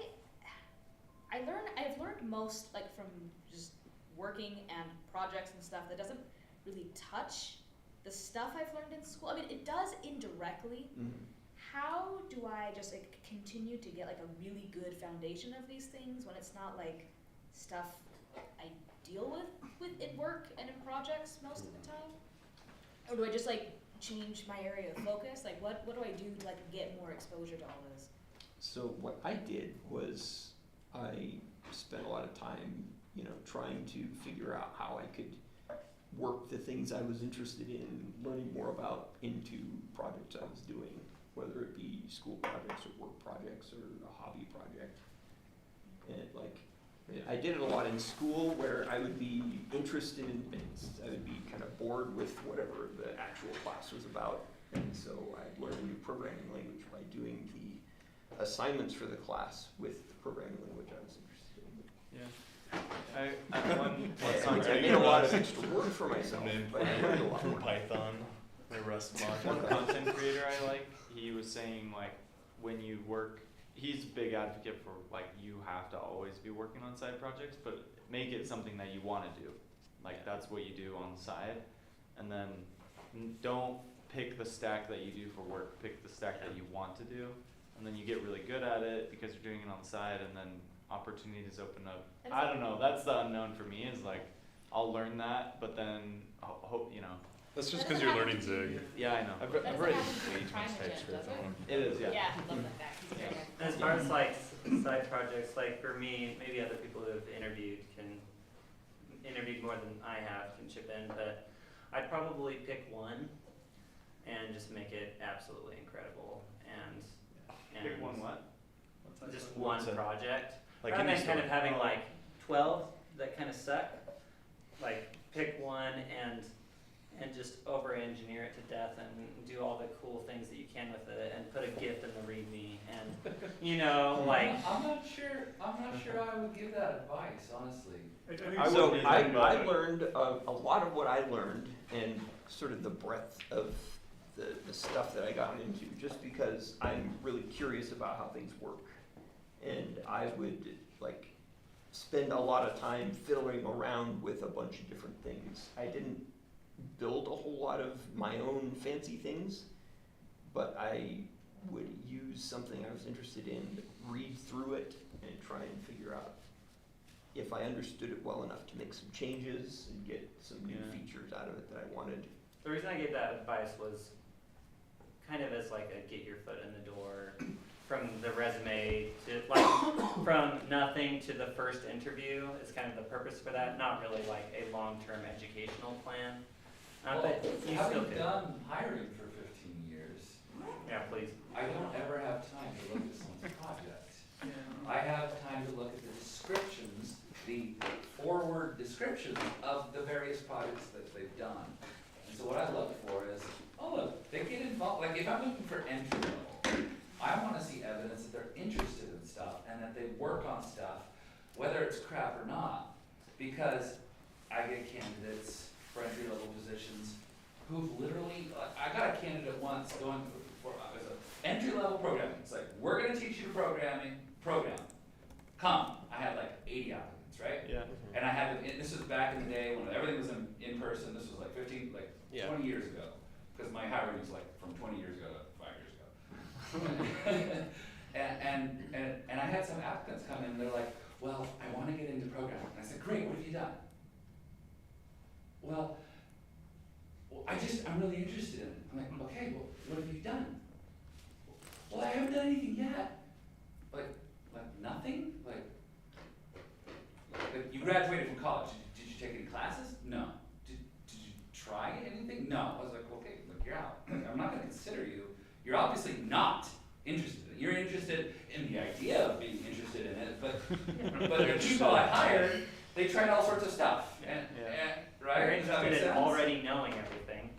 L: learned most like from just working and projects and stuff that doesn't really touch the stuff I've learned in school. I mean, it does indirectly. How do I just like continue to get like a really good foundation of these things when it's not like stuff I deal with in work and in projects most of the time? Or do I just like change my area of focus? Like what do I do to like get more exposure to all this?
F: So what I did was I spent a lot of time, trying to figure out how I could work the things I was interested in learning more about into projects I was doing, whether it be school projects or work projects or a hobby project. And I did it a lot in school where I would be interested in things. I would be kind of bored with whatever the actual class was about. And so I'd learn a new programming language by doing the assignments for the class with the programming language I was interested in.
M: Yeah.
F: I made a lot of extra work for myself, but I learned a lot more.
A: Python, the Rust
M: One
A: module.
M: content creator I like, he was saying like when you work, he's a big advocate for like you have to always be working on side projects, but make it something that you want to do. Like that's what you do on the side, and then don't pick the stack that you do for work. Pick the stack that you want to do, and then you get really good at it because you're doing it on the side, and then opportunities open up. I don't know. That's the unknown for me. Is like I'll learn that, but then hope
K: That's just because you're learning Zig.
M: Yeah, I know.
A: I've
L: That
A: read
L: doesn't
A: way
L: happen
A: too
L: trying
A: much
L: to
A: TypeScript.
L: does it?
M: It is, yeah.
L: Yeah, love that fact. He's very good.
G: As far as like side projects, like for me, maybe other people who have interviewed more than I have can chip in, but I'd probably pick one and just make it absolutely incredible and
M: Pick one what?
G: just one
A: What's a-
G: project.
A: Like
G: Rather
A: any
G: than kind
A: store.
G: of having like 12 that kind of suck, like pick one and just over engineer it to death and do all the cool things that you can with it and put a GIF in the README and you know like
C: I'm not sure I would give that advice, honestly.
F: So
M: wouldn't
F: I
M: either, but-
F: learned a lot of what I learned and sort of the breadth of the stuff that I got into just because I'm really curious about how things work. And I would like spend a lot of time fiddling around with a bunch of different things. I didn't build a whole lot of my own fancy things, but I would use something I was interested in, read through it, and try and figure out if I understood it well enough to make some changes and get some new
G: Yeah.
F: features out of it that I wanted.
G: the reason I gave that advice was kind of as like a get your foot in the door from the resume to like from nothing to the first interview is kind of the purpose for that, not really like a long-term educational plan. But you still
C: having
G: could.
C: done hiring for 15 years,
G: Yeah, please.
C: I don't ever have time to look at someone's project. I have time to look at the descriptions, the forward descriptions of the various projects that they've done. And so what I look for is, oh look, they get involved, like if I'm looking for entry level, I wanna see evidence that they're interested in stuff and that they work on stuff, whether it's crap or not. Because I get candidates for entry level positions who've literally, I got a candidate once going for entry level programming. It's like, we're gonna teach you program. Come. I had like 80 applicants, right?
M: Yeah.
C: And I had, and this was back in the day when everything was in person. This was like 20 years ago. Because my hiring was like from 20 years ago to 5 years ago. and I had some applicants come in and they're like, well, I wanna get into programming. And I said, great, what have you done? Well, I'm really interested in it. I'm like, okay, well, what have you done? Well, I haven't done anything yet. Like nothing? Like you graduated from college. Did you take any classes? No. Did you try anything? No. I was like, okay, look, you're out. Like, I'm not gonna consider you. You're obviously not interested in it. You're interested in the idea of being interested in it, but the people I hired, they tried all sorts of stuff. And right?
G: You're
C: Does that make
G: interested in
C: sense?
G: already knowing everything,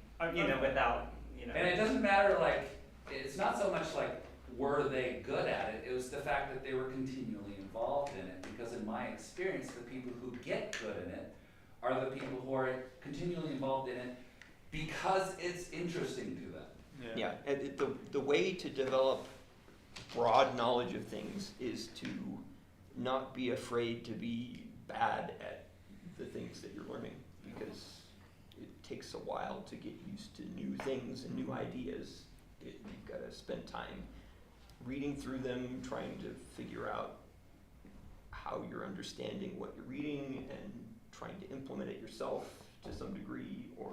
G: without,
C: And it doesn't matter, like, it's not so much like, were they good at it? It was the fact that they were continually involved in it. Because in my experience, the people who get good in it are the people who are continually involved in it because it's interesting to them.
F: Yeah, and the way to develop broad knowledge of things is to not be afraid to be bad at the things that you're learning, because it takes a while to get used to new things and new ideas. You've got to spend time reading through them, trying to figure out how you're understanding what you're reading and trying to implement it yourself to some degree or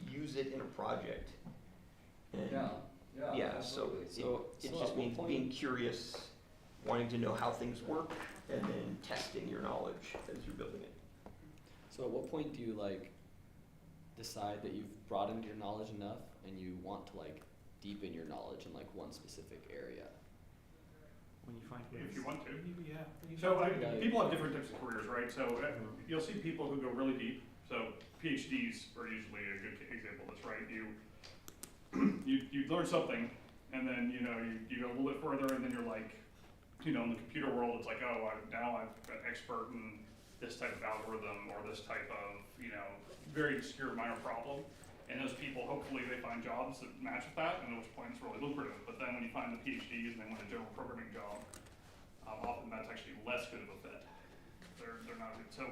F: use it in a project. And yeah, so it just means being curious, wanting to know how things work, and then testing your knowledge as you're building it.
N: So at what point do you decide that you've broadened your knowledge enough and you want to deepen your knowledge in one specific area?
E: When you find
I: If you want to.
D: Yeah.
I: So people have different types of careers, right? So you'll see people who go really deep. So PhDs are usually a good example of this, right? You learn something, and then you go a little bit further, and then you're like, in the computer world, it's like, oh, now I'm an expert in this type of algorithm or this type of very obscure minor problem. And those people, hopefully, they find jobs that match with that, and at which point it's really lucrative. But then when you find the PhDs and they want a general programming job, often that's actually less good of a fit. They're not good. So,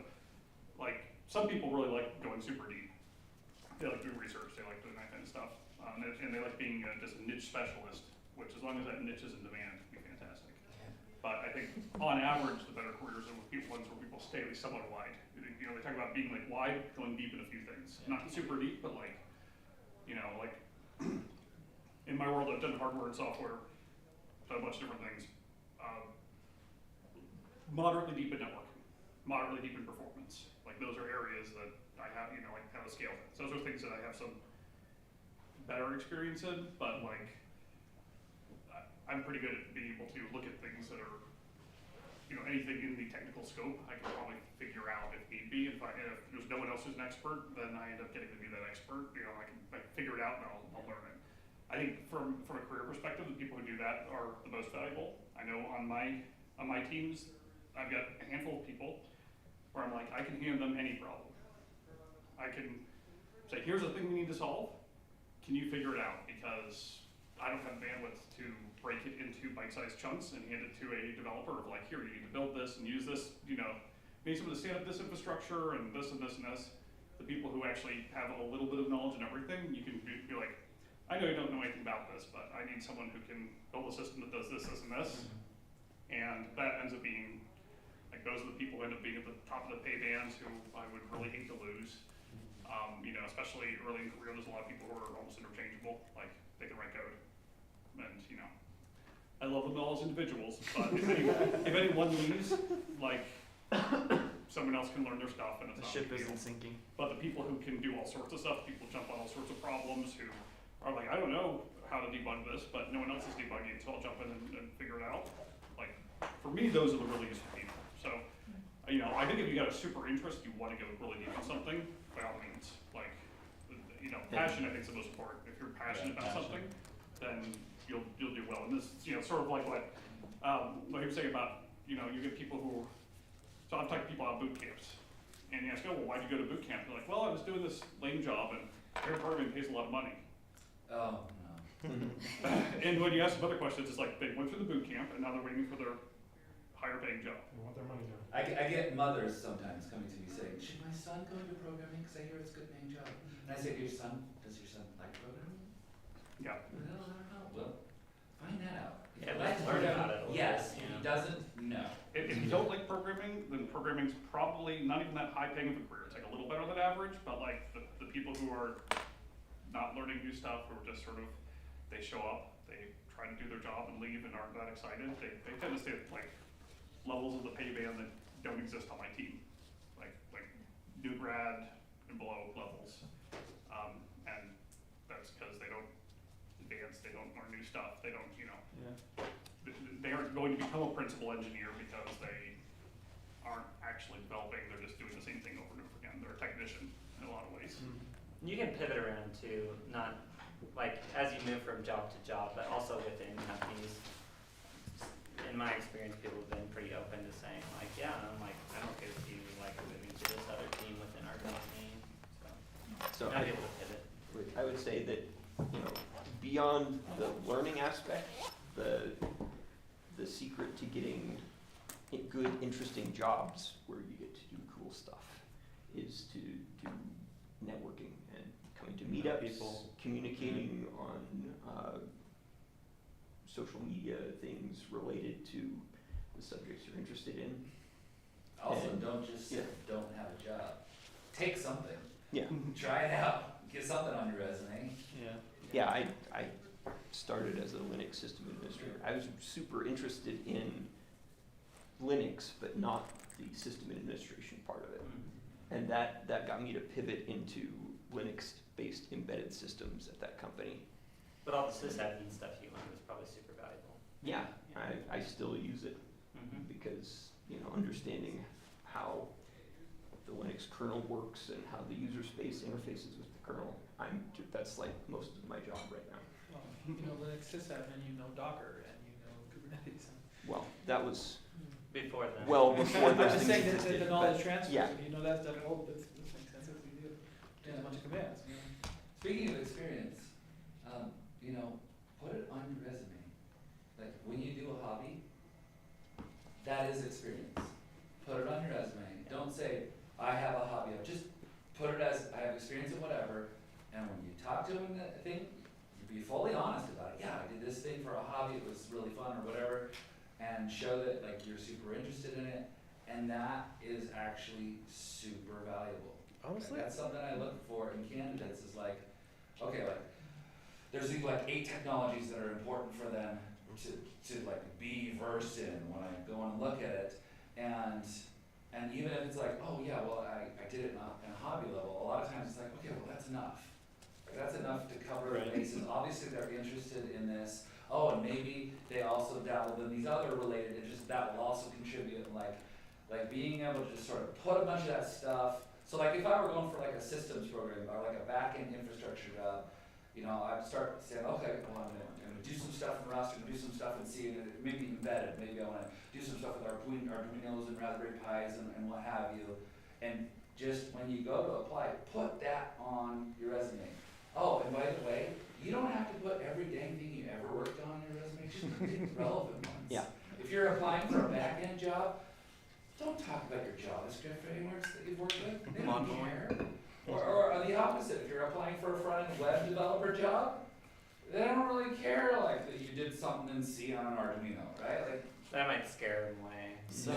I: some people really like going super deep. They like doing research. They like doing that kind of stuff, and they like being just a niche specialist. Which, as long as that niche is in demand, can be fantastic. But I think, on average, the better careers are ones where people stay similar wide. They talk about being wide, going deep in a few things. Not super deep, but You know, like in my world, I've done hardware and software, done a bunch of different things. Moderately deep in networking, moderately deep in performance. Like those are areas that I have, you know, like have a scale. So those are things that I have some better experience in, but like I'm pretty good at being able to look at things that are, you know, anything in the technical scope, I can probably figure out if need be. And if there's no one else who's an expert, then I end up getting to be that expert. You know, I can figure it out and I'll learn it. I think from a career perspective, the people who do that are the most valuable. I know on my teams, I've got a handful of people where I'm like, I can hand them any problem. I can say, here's a thing we need to solve. Can you figure it out? Because I don't have bandwidth to break it into bite-sized chunks and hand it to a developer of like, here, you need to build this and use this, you know, you need someone to stand up this infrastructure and this and this and this. The people who actually have a little bit of knowledge in everything, you can be like, I know you don't know anything about this, but I need someone who can build a system that does this, this, and this. And that ends up being, like those are the people who end up being at the top of the pay bands who I would really hate to lose. You know, especially early in career, there's a lot of people who are almost interchangeable, like they can write code. And, you know, I love them all as individuals, but if anyone leaves, like, someone else can learn their stuff and it's
M: The
I: not
M: ship
I: a big deal.
M: isn't sinking.
I: But the people who can do all sorts of stuff, people jump on all sorts of problems, who are like, I don't know how to debug this, but no one else is debugging, so I'll jump in and figure it out. Like, for me, those are the really useful people. So, you know, I think if you got a super interest, you want to go really deep in something, by all means. Like, you know, passion I think is the most important. If you're passionate about something, then you'll do well. And this, you know, sort of like what he was saying about, you know, you get people who, so I'm talking to people out boot camps, and you ask, oh, well, why'd you go to boot camp? They're like, well, I was doing this lame job, and air programming pays a lot of money.
C: Oh, no.
I: And when you ask them other questions, it's like, they went through the boot camp, and now they're waiting for their higher paying job.
E: They want their money down.
C: I get mothers sometimes coming to me saying, should my son go into programming because I hear it's a good paying job? And I say, does your son like programming?
I: Yeah.
C: Well, I don't know. Well, find that out. If
G: Yeah,
C: you like
G: let's learn about it a little
C: yes.
G: bit,
C: If
G: yeah.
C: he doesn't, no.
I: If you don't like programming, then programming's probably not even that high paying of a career. It's like a little better than average, but like the people who are not learning new stuff, who are just sort of, they show up, they try to do their job and leave and aren't that excited, they tend to stay at like levels of the pay band that don't exist on my team. Like new grad and below levels. And that's because they don't advance, they don't learn new stuff, they don't, you know, they aren't going to become a principal engineer because they aren't actually developing, they're just doing the same thing over and over again. They're a technician in a lot of ways.
G: You can pivot around too, not like as you move from job to job, but also within companies. In my experience, people have been pretty open to saying like, yeah, I'm like, I'm okay with you like moving to this other team within our company.
F: So
G: Not able to pivot.
F: I would say that, you know, beyond the learning aspect, the secret to getting good, interesting jobs where you get to do cool stuff is to do networking and coming to meetups,
M: people.
F: communicating on social media things related to the subjects you're interested in.
C: Also,
F: And-
C: don't just don't have a job. Take something.
F: Yeah.
C: Try it out. Get something on your resume.
F: Yeah, I started as a Linux system administrator. I was super interested in Linux, but not the system administration part of it. And that got me to pivot into Linux-based embedded systems at that company.
G: But all the sysadmin stuff you learned was probably super valuable.
F: Yeah, I still use it
G: Mm-hmm.
F: because, you know, understanding how the Linux kernel works and how the user space interfaces with the kernel, that's like most of my job right now.
D: Well, you know Linux sysadmin, you know Docker, and you know Kubernetes.
F: Well, that was
G: Before then.
F: well before
D: I'm
F: those
D: just
F: things
D: saying that
F: existed,
D: the knowledge
F: but
D: transfers,
F: yeah.
D: if you know that stuff, oh, this makes sense, that's what we do. Just a bunch of commands, you know.
C: Speaking of experience, you know, put it on your resume. Like when you do a hobby, that is experience. Put it on your resume. Don't say, I have a hobby. Just put it as, I have experience in whatever. And when you talk to them in that thing, you be fully honest about it. Yeah, I did this thing for a hobby. It was really fun or whatever. And show that like you're super interested in it. And that is actually super valuable.
J: Honestly,
C: That's something I look for in candidates is like, okay, like, there's these like 8 technologies that are important for them to like be versed in when I go and look at it, and even if it's like, oh yeah, well I did it in a hobby level, a lot of times it's like, okay, well that's enough. Like, that's enough to cover the bases. Obviously they're interested in this. Oh, and maybe they also dabbled in these other related interests that will also contribute, like being able to just sort of put a bunch of that stuff. So like if I were going for like a systems program or like a back-end infrastructure job, you know, I'd start saying, okay, well, I'm gonna do some stuff in Rust, I'm gonna do some stuff in C, and maybe embedded. Maybe I wanna do some stuff with Arduinos and Raspberry Pis and what have you. And just when you go to apply, put that on your resume. Oh, and by the way, you don't have to put every dang thing you ever worked on in your resume, just pick relevant ones.
F: Yeah.
C: If you're applying for a back-end job, don't talk about your JavaScript frameworks that you've worked with. They don't care. Or the opposite, if you're applying for a front-end web developer job, they don't really care like that you did something in C on an Arduino, right? Like
G: That might scare them away.
M: So,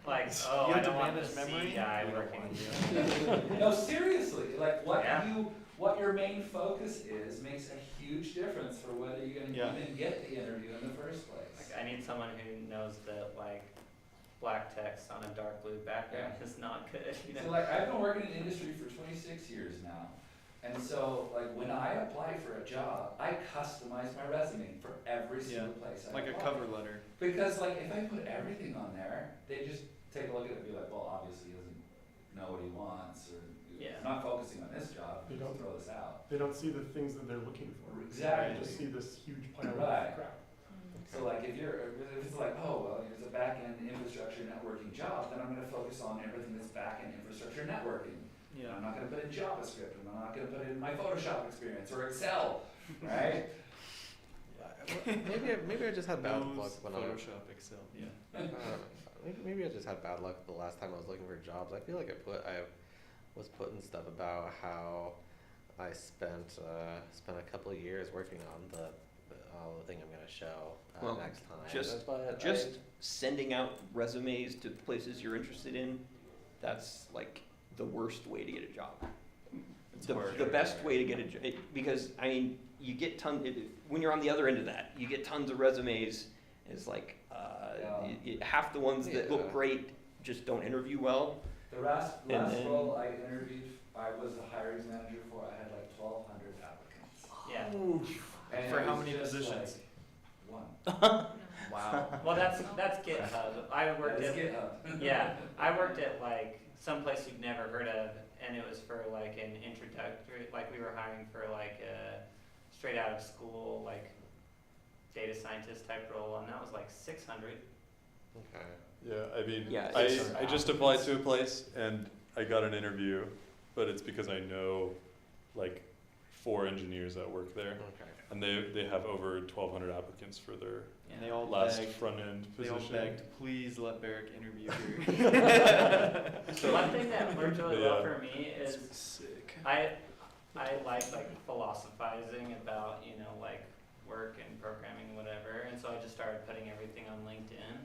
G: Like, oh,
M: you
G: I
M: have to
G: don't want the
M: manage
G: C
M: memory?
G: guy
M: We don't
G: working
M: want
G: with you.
C: no, seriously, like
G: Yeah.
C: what your main focus is makes a huge difference for whether you're gonna
M: Yeah.
C: even get the interview in the first place.
G: Like, I need someone who knows that, like, black text on a dark blue background is not good, you know?
C: So like I've been working in industry for 26 years now. And so like when I apply for a job, I customize my resume for every single place I
M: like a
C: apply.
M: cover letter.
C: Because like if I put everything on there, they just take a look at it and be like, well, obviously he doesn't know what he wants, or
G: Yeah.
C: he's not focusing on this job,
E: They
C: just
E: don't-
C: throw this out.
E: They don't see the things that they're looking for.
C: Exactly.
E: They just see this huge pile
C: Right.
E: of crap.
C: So like if it's like, oh, well, it's a back-end infrastructure networking job, then I'm gonna focus on everything that's back-end infrastructure networking.
D: Yeah.
C: I'm not gonna put in JavaScript, and I'm not gonna put in my Photoshop experience or Excel, right?
J: Maybe I just had bad luck when
M: Photoshop, Excel, yeah.
J: maybe I just had bad luck the last time I was looking for jobs. I feel like I was putting stuff about how I spent a couple of years working on the thing I'm gonna show
F: Well,
J: next time.
F: Just sending out resumes to places you're interested in, that's like the worst way to get a job. The best way to get a job, because I mean, you get when you're on the other end of that, you get tons of resumes. It's like half the ones that look great just don't interview well.
C: The last
F: And then-
C: role I interviewed, I was the hiring manager for, I had like 1,200 applicants.
G: Yeah.
C: And
M: For
C: it
M: how
C: was
M: many
C: just,
M: positions?
C: like, one.
M: Wow.
G: Well, that's GitHub. I worked
C: That's
G: at
C: GitHub.
G: Yeah, I worked at like some place you've never heard of, and it was for like an introductory, like we were hiring for like a straight out of school like data scientist type role, and that was like 600.
J: Okay.
K: Yeah, I mean,
F: Yeah,
K: I just applied to a place and I got an interview, but it's because I know like 4 engineers that work there,
J: Okay.
K: and they have over 1,200 applicants for their
M: And they all
K: last
M: begged,
K: front end
M: they all
K: position.
M: begged, please let Barrick interview here.
G: So one thing that worked really well
K: Yeah.
G: for me is
M: Sick.
G: I like philosophizing about, you know, like work and programming, whatever, and so I just started putting everything on LinkedIn.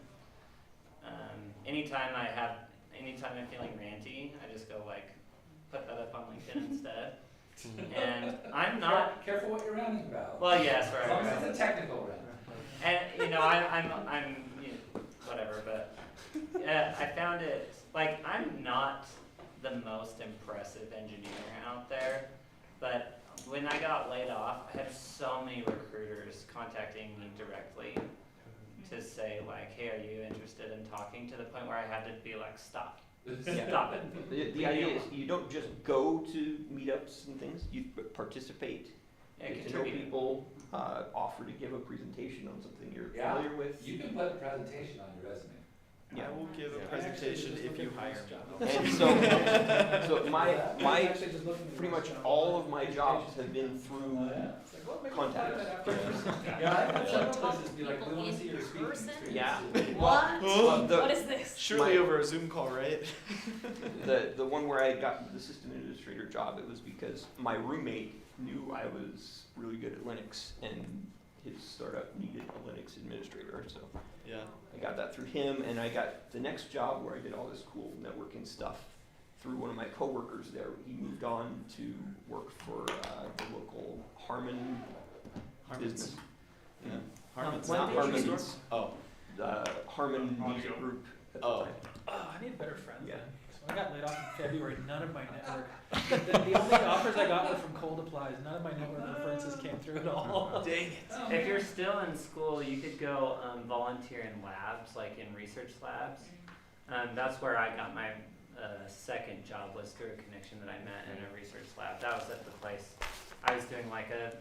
G: Anytime I'm feeling ranty, I just go like put that up on LinkedIn instead. And I'm not
C: Careful what you're ranting about.
G: well, yes,
C: As
G: right.
C: long
G: right.
C: as it's a technical rant.
G: And you know, I'm you know, whatever, but I found it like I'm not the most impressive engineer out there, but when I got laid off, I had so many recruiters contacting me directly to say like, hey, are you interested in talking, to the point where I had to be like, stop it.
F: The idea is you don't just go to meetups and things, you participate,
G: Yeah,
F: get to know
G: contribute.
F: people, offer to give a presentation on something you're
C: Yeah.
F: familiar with.
C: You can put a presentation on your resume.
F: Yeah.
M: I will give a
J: Yeah.
M: presentation if you hire me.
F: And so my pretty much all of my jobs have been through contacts.
C: Yeah, I've had several places be like, we wanna see your speaking
L: person?
C: experience.
F: Yeah.
L: What?
F: The-
L: What is this?
M: Surely
F: My-
M: over a Zoom call, right?
F: The one where I got the system administrator job, it was because my roommate knew I was really good at Linux, and his startup needed a Linux administrator, so
M: Yeah.
F: I got that through him. And I got the next job where I did all this cool networking stuff through one of my coworkers there. He moved on to work for the local Harmon business.
M: Yeah. Harmon's
F: Not
M: not
F: Harmon,
M: Harmon's.
F: it's
M: Oh.
F: the Harmon
I: Audio.
F: Music Group at
M: Oh.
F: the time.
D: Oh, I need better friends
F: Yeah.
D: then. So I got laid off in February. None of my network. The only offers I got were from cold applies. None of my network references came through at all.
M: Dang it.
G: If you're still in school, you could go volunteer in labs, like in research labs. That's where I got my second job, was through a connection that I met in a research lab. That was at the place I was doing like a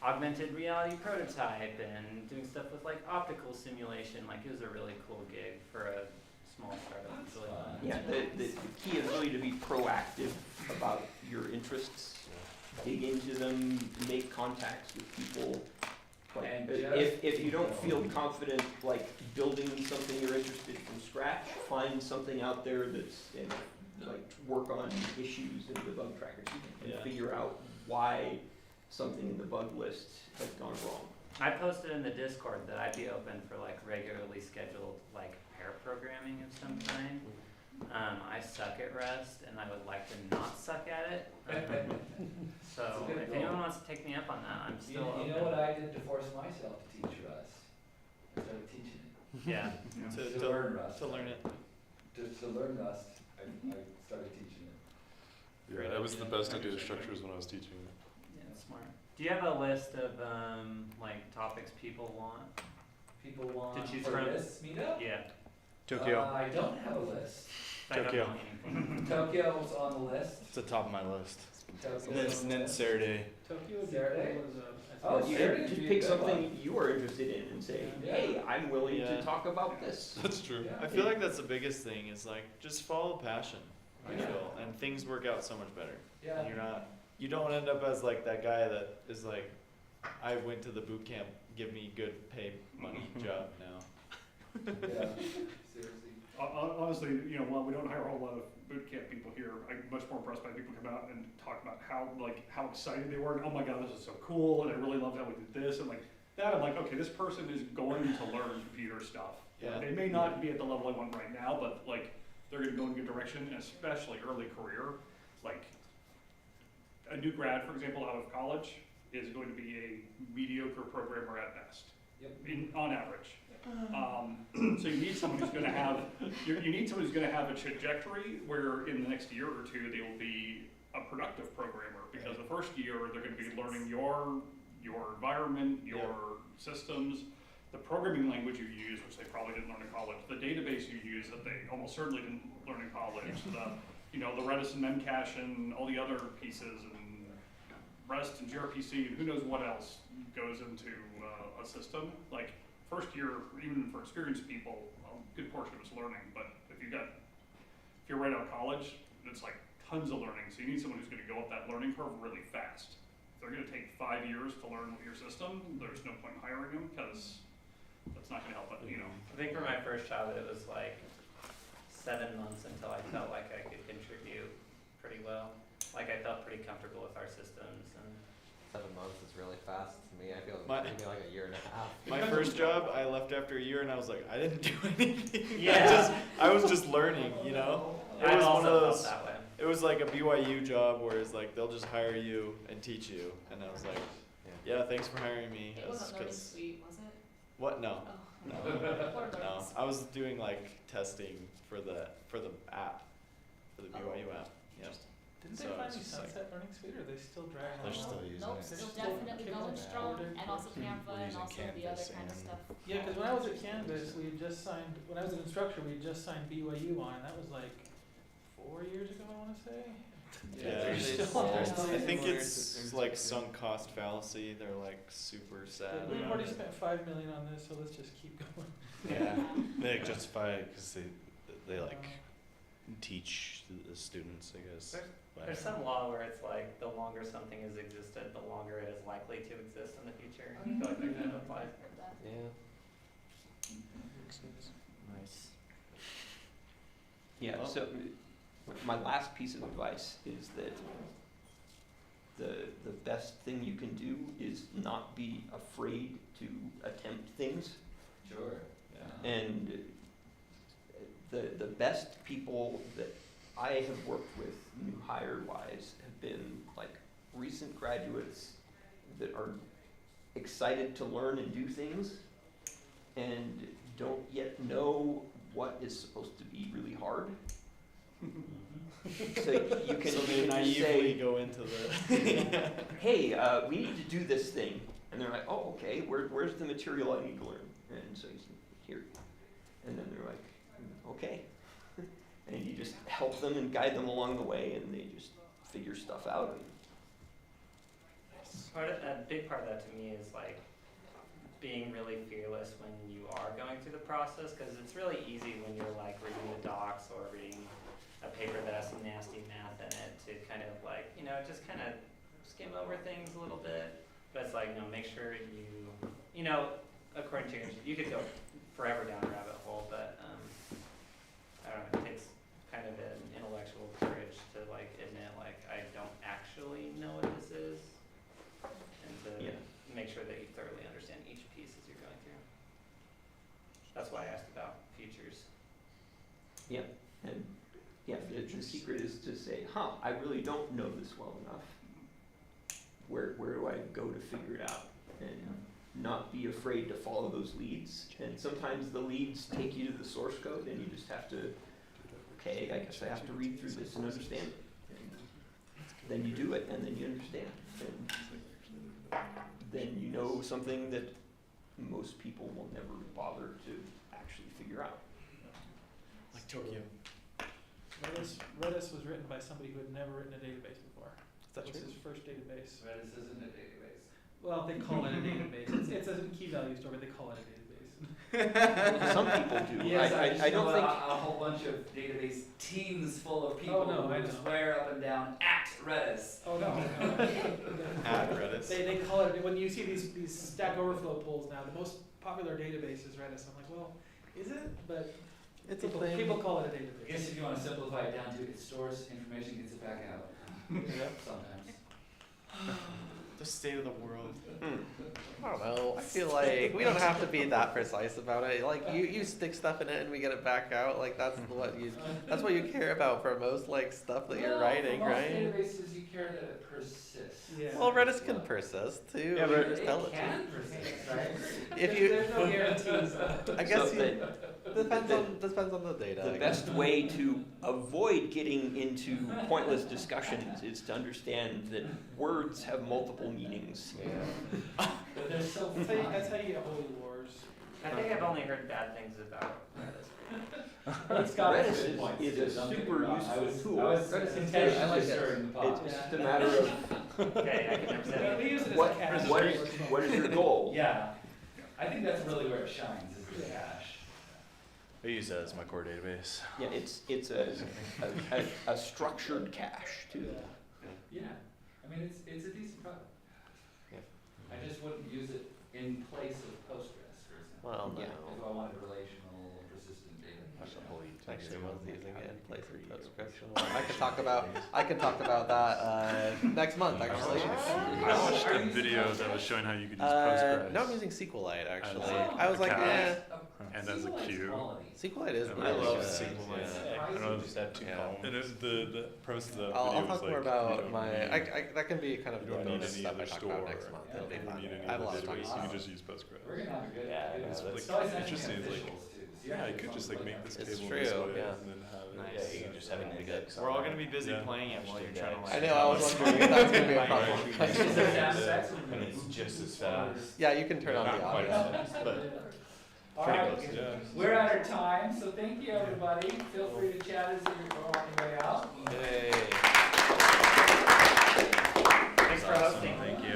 G: augmented reality prototype and doing stuff with like optical simulation. Like it was a really cool gig for a small startup. It was really fun.
F: Yeah, the key is really to be proactive about your interests. Dig into them, make contacts with people. Like,
C: And
F: if you don't feel confident like building something you're interested in from scratch, find something out there that's and like work on issues in the bug trackers and
M: Yeah.
F: figure out why something in the bug list has gone wrong.
G: I posted in the Discord that I'd be open for like regularly scheduled like pair programming of some kind. I suck at Rust, and I would like to not suck at it. So
C: It's a good
G: if
C: goal.
G: anyone wants to take me up on that, I'm still
C: You
G: open.
C: know what I did to force myself to teach Rust? I started teaching it.
G: Yeah.
C: To learn Rust.
M: To learn it.
C: To learn Rust, I started teaching it.
K: Yeah, that was the best data structures when I was teaching.
G: Yeah, smart. Do you have a list of like topics people want?
C: People want
G: To choose
C: for
G: from?
C: this meetup?
G: Yeah.
C: I don't have a list.
G: I don't
A: Tokyo.
G: know anything.
C: Tokyo's on the list.
A: It's at the top of my list.
C: Tokyo's
A: And then,
C: on
A: and
C: the
A: then
C: list.
A: Saturday.
D: Tokyo would be
C: Saturday?
D: cool as a.
C: Oh,
F: You
C: Saturday
F: just
C: would be a
F: pick
C: good
F: something
C: one.
F: you are interested in and say,
C: Yeah.
F: hey, I'm willing
M: Yeah.
F: to talk about this.
K: That's true.
C: Yeah.
M: I feel like that's the biggest thing is like just follow passion. I
C: Yeah.
M: feel, and things work out so much better.
C: Yeah.
M: And you don't end up as like that guy that is like, I went to the boot camp, give me good pay money job now.
C: Yeah. Seriously.
I: Honestly, while we don't hire a whole lot of boot camp people here, I'm much more impressed by people who come out and talk about how excited they were, and oh my god, this is so cool, and I really loved how we did this, and like that, I'm like, okay, this person is going to learn computer stuff.
M: Yeah.
I: They may not be at the level I want right now, but like they're gonna go in a good direction, and especially early career. Like a new grad, for example, out of college is going to be a mediocre programmer at best,
C: Yep.
I: on average. So you need someone who's going to have a trajectory where in the next year or two they will be a productive programmer, because the first year they're going to be learning your environment, your systems, the programming language you use, which they probably didn't learn in college, the database you use that they almost certainly didn't learn in college, the Redis and Memcache and all the other pieces, and REST and gRPC and who knows what else goes into a system. Like first year, even for experienced people, a good portion of it's learning. But if you're right out of college, it's like tons of learning. So you need someone who's going to go up that learning curve really fast. If they're going to take 5 years to learn your system, there's no point in hiring them, because that's not going to help it.
G: I think for my first job, it was like 7 months until I felt like I could contribute pretty well. Like I felt pretty comfortable with our systems. And
J: 7 months is really fast to me. I feel
M: My-
J: maybe like a year and a half.
M: My first job, I left after a year and I was like, I didn't do anything.
G: Yeah.
M: I was just learning, It
G: I
M: was one
G: also
M: of those.
G: felt that way.
M: It was like a BYU job where it's like they'll just hire you and teach you, and I was like, yeah, thanks for hiring me.
L: It
M: That's
L: wasn't Learning
M: 'cause-
L: Suite, was it?
M: What? No.
L: Oh.
M: No.
L: Or Learning
M: No.
L: Suite.
M: I was doing like testing for the app, for the BYU app. Yeah.
D: Didn't
M: So
D: they
M: it's
D: finally
M: just like-
D: sunset Learning Suite, or are they still dragging
A: They're
D: on?
A: still using
L: Nope,
A: it.
L: still
D: Still
L: definitely
D: kicking
L: going
D: it
L: strong,
D: forward.
L: and also Canva,
A: We're
L: and
A: using
L: also the other
A: Canvas
L: kind of
A: and-
L: stuff.
D: Yeah, because when I was at Canvas, we had just signed, when I was an instructor, we had just signed BYU on, and that was like 4 years ago, I want to say.
M: Yeah,
D: They're
M: they-
D: still
J: there's-
D: on.
M: I think
J: There's-
M: it's
J: there's-
M: like sunk cost fallacy. They're like super sad.
D: We've
M: about
D: already
M: it.
D: spent $5 million on this, so let's just keep going.
A: Yeah. They justify it because they like teach the students, I guess.
G: There's some law where it's like the longer something has existed, the longer it is likely to exist in the future. I feel like that kind of applies.
J: Yeah.
F: Nice. Yeah, so my last piece of advice is that the best thing you can do is not be afraid to attempt things.
C: Sure.
F: And the best people that I have worked with new hire wise have been like recent graduates that are excited to learn and do things and don't yet know what is supposed to be really hard. So you can,
M: So
F: you
M: they
F: can just
M: naively
F: say,
M: go into the.
F: hey, we need to do this thing. And they're like, oh, okay, where's the material I need to learn? And so you say, here. And then they're like, okay. And you just help them and guide them along the way, and they just figure stuff out.
G: A big part of that to me is like being really fearless when you are going through the process, because it's really easy when you're like reading the docs or reading a paper that has some nasty math in it to kind of like, you know, just kind of skim over things a little bit. But it's like, no, make sure you know, according to your, you could go forever down a rabbit hole, but I don't know, it takes kind of an intellectual courage to like admit like I don't actually know what this is, and to make sure that you thoroughly understand each piece as you're going through. That's why I asked about futures.
F: Yeah, and the secret is to say, I really don't know this well enough. Where do I go to figure it out? And not be afraid to follow those leads. And sometimes the leads take you to the source code, and you just have to, okay, I guess I have to read through this and understand it. And then you do it, and then you understand. And then you know something that most people will never bother to actually figure out.
M: Like Tokyo.
D: Redis was written by somebody who had never written a database before.
J: Is that
D: It was
J: true?
D: his first database.
C: Redis isn't a database.
D: Well, they call it a database. It's a key value store, but they call it a database.
F: Some people do.
C: Yes,
F: I don't think.
C: a whole bunch of database teams full of people
D: Oh, no,
C: who
D: I
C: just
D: know.
C: swear up and down at Redis.
D: Oh, no.
K: At Redis.
D: They call it, when you see these Stack Overflow polls now, the most popular database is Redis. I'm like, well, is it? But
J: It's
D: people call it a
C: I
D: database.
C: guess if you want to simplify it down to it stores information, gets it back out. Sometimes.
M: The state of the world.
J: I don't know. I feel like we don't have to be that precise about it. Like you stick stuff in it and we get it back out. Like that's what you care about for most like stuff that you're writing,
C: for most
J: right?
C: databases, you care that it persists.
D: Yeah.
J: Well, Redis can persist too.
M: Yeah,
J: You
M: but
J: just tell
C: It
J: it
C: can
J: to.
C: persist, right?
J: If you,
D: There's no guarantees.
J: I guess
F: So
J: depends on the data.
F: The
J: I
F: best
J: guess.
F: way to avoid getting into pointless discussions is to understand that words have multiple meanings.
C: But there's so
D: That's how you get holy wars.
G: I think I've only heard bad things about Redis.
F: Redis is a super useful tool.
C: Redis
J: I like it.
C: stirring the pot.
F: It's just a matter of
G: Okay, I can never say that.
D: We use it as
F: what,
D: a cache.
F: what is your goal?
C: Yeah, I think that's really where it shines, is the cache.
A: I use that as my core database.
F: Yeah, it's a structured cache too.
C: Yeah, I mean, it's a decent product.
J: Yeah.
C: I just wouldn't use it in place of Postgres, for example.
J: Well, no.
F: Yeah.
C: If I wanted relational, persistent data.
J: Actually, was using it in place of Postgres. I could talk about that next month. Actually.
K: I watched a video that was showing how you could use Postgres.
J: No, I'm using SQLite actually.
K: Oh,
J: I was like,
K: okay.
J: eh.
K: And as a queue.
J: SQLite is
K: I
J: really
K: love
J: good.
K: SQLite.
J: Yeah.
K: I don't know if
A: Just have two
J: Yeah.
A: columns.
K: And it, the premise of the
J: I'll
K: video
J: talk
K: was like,
J: more
K: you
J: about
K: don't
J: my.
K: need-
J: that can be kind of
K: you
J: the
K: don't need
J: bonus
K: any
J: stuff I
K: other
J: talk
K: store.
J: about next month.
C: Yeah,
J: It'll be
K: You don't
J: fun.
K: need any
J: I have a
K: other
J: lot of
K: database. You
J: talking
K: can
J: about.
K: just use Postgres.
C: We're gonna have a good.
A: Yeah,
C: good
A: it's
C: one.
A: like-
C: It's always nice to
K: interesting,
C: have
K: it's like,
C: visuals, too. So
K: Yeah, I
C: have
K: could
C: fun
K: just like
C: playing
K: make this
C: with
J: It's
K: table
J: true,
K: this way
J: yeah.
K: and then have it.
A: Yeah, you can just have an index.
M: We're all gonna be busy
K: Yeah.
M: playing it while you're trying to like.
J: I know. I was wondering if that's gonna be a problem.
C: Is there sound effects?
A: And it's just as fast.
J: Yeah, you can turn on the
A: Not quite
J: audio.
A: as fast, but
C: All
A: pretty
C: right,
A: close.
K: Yeah.
C: we're out of time, so thank you, everybody. Feel free to chat as you're on your way out.
J: Yay.
G: Thanks for hosting.
A: Thank you.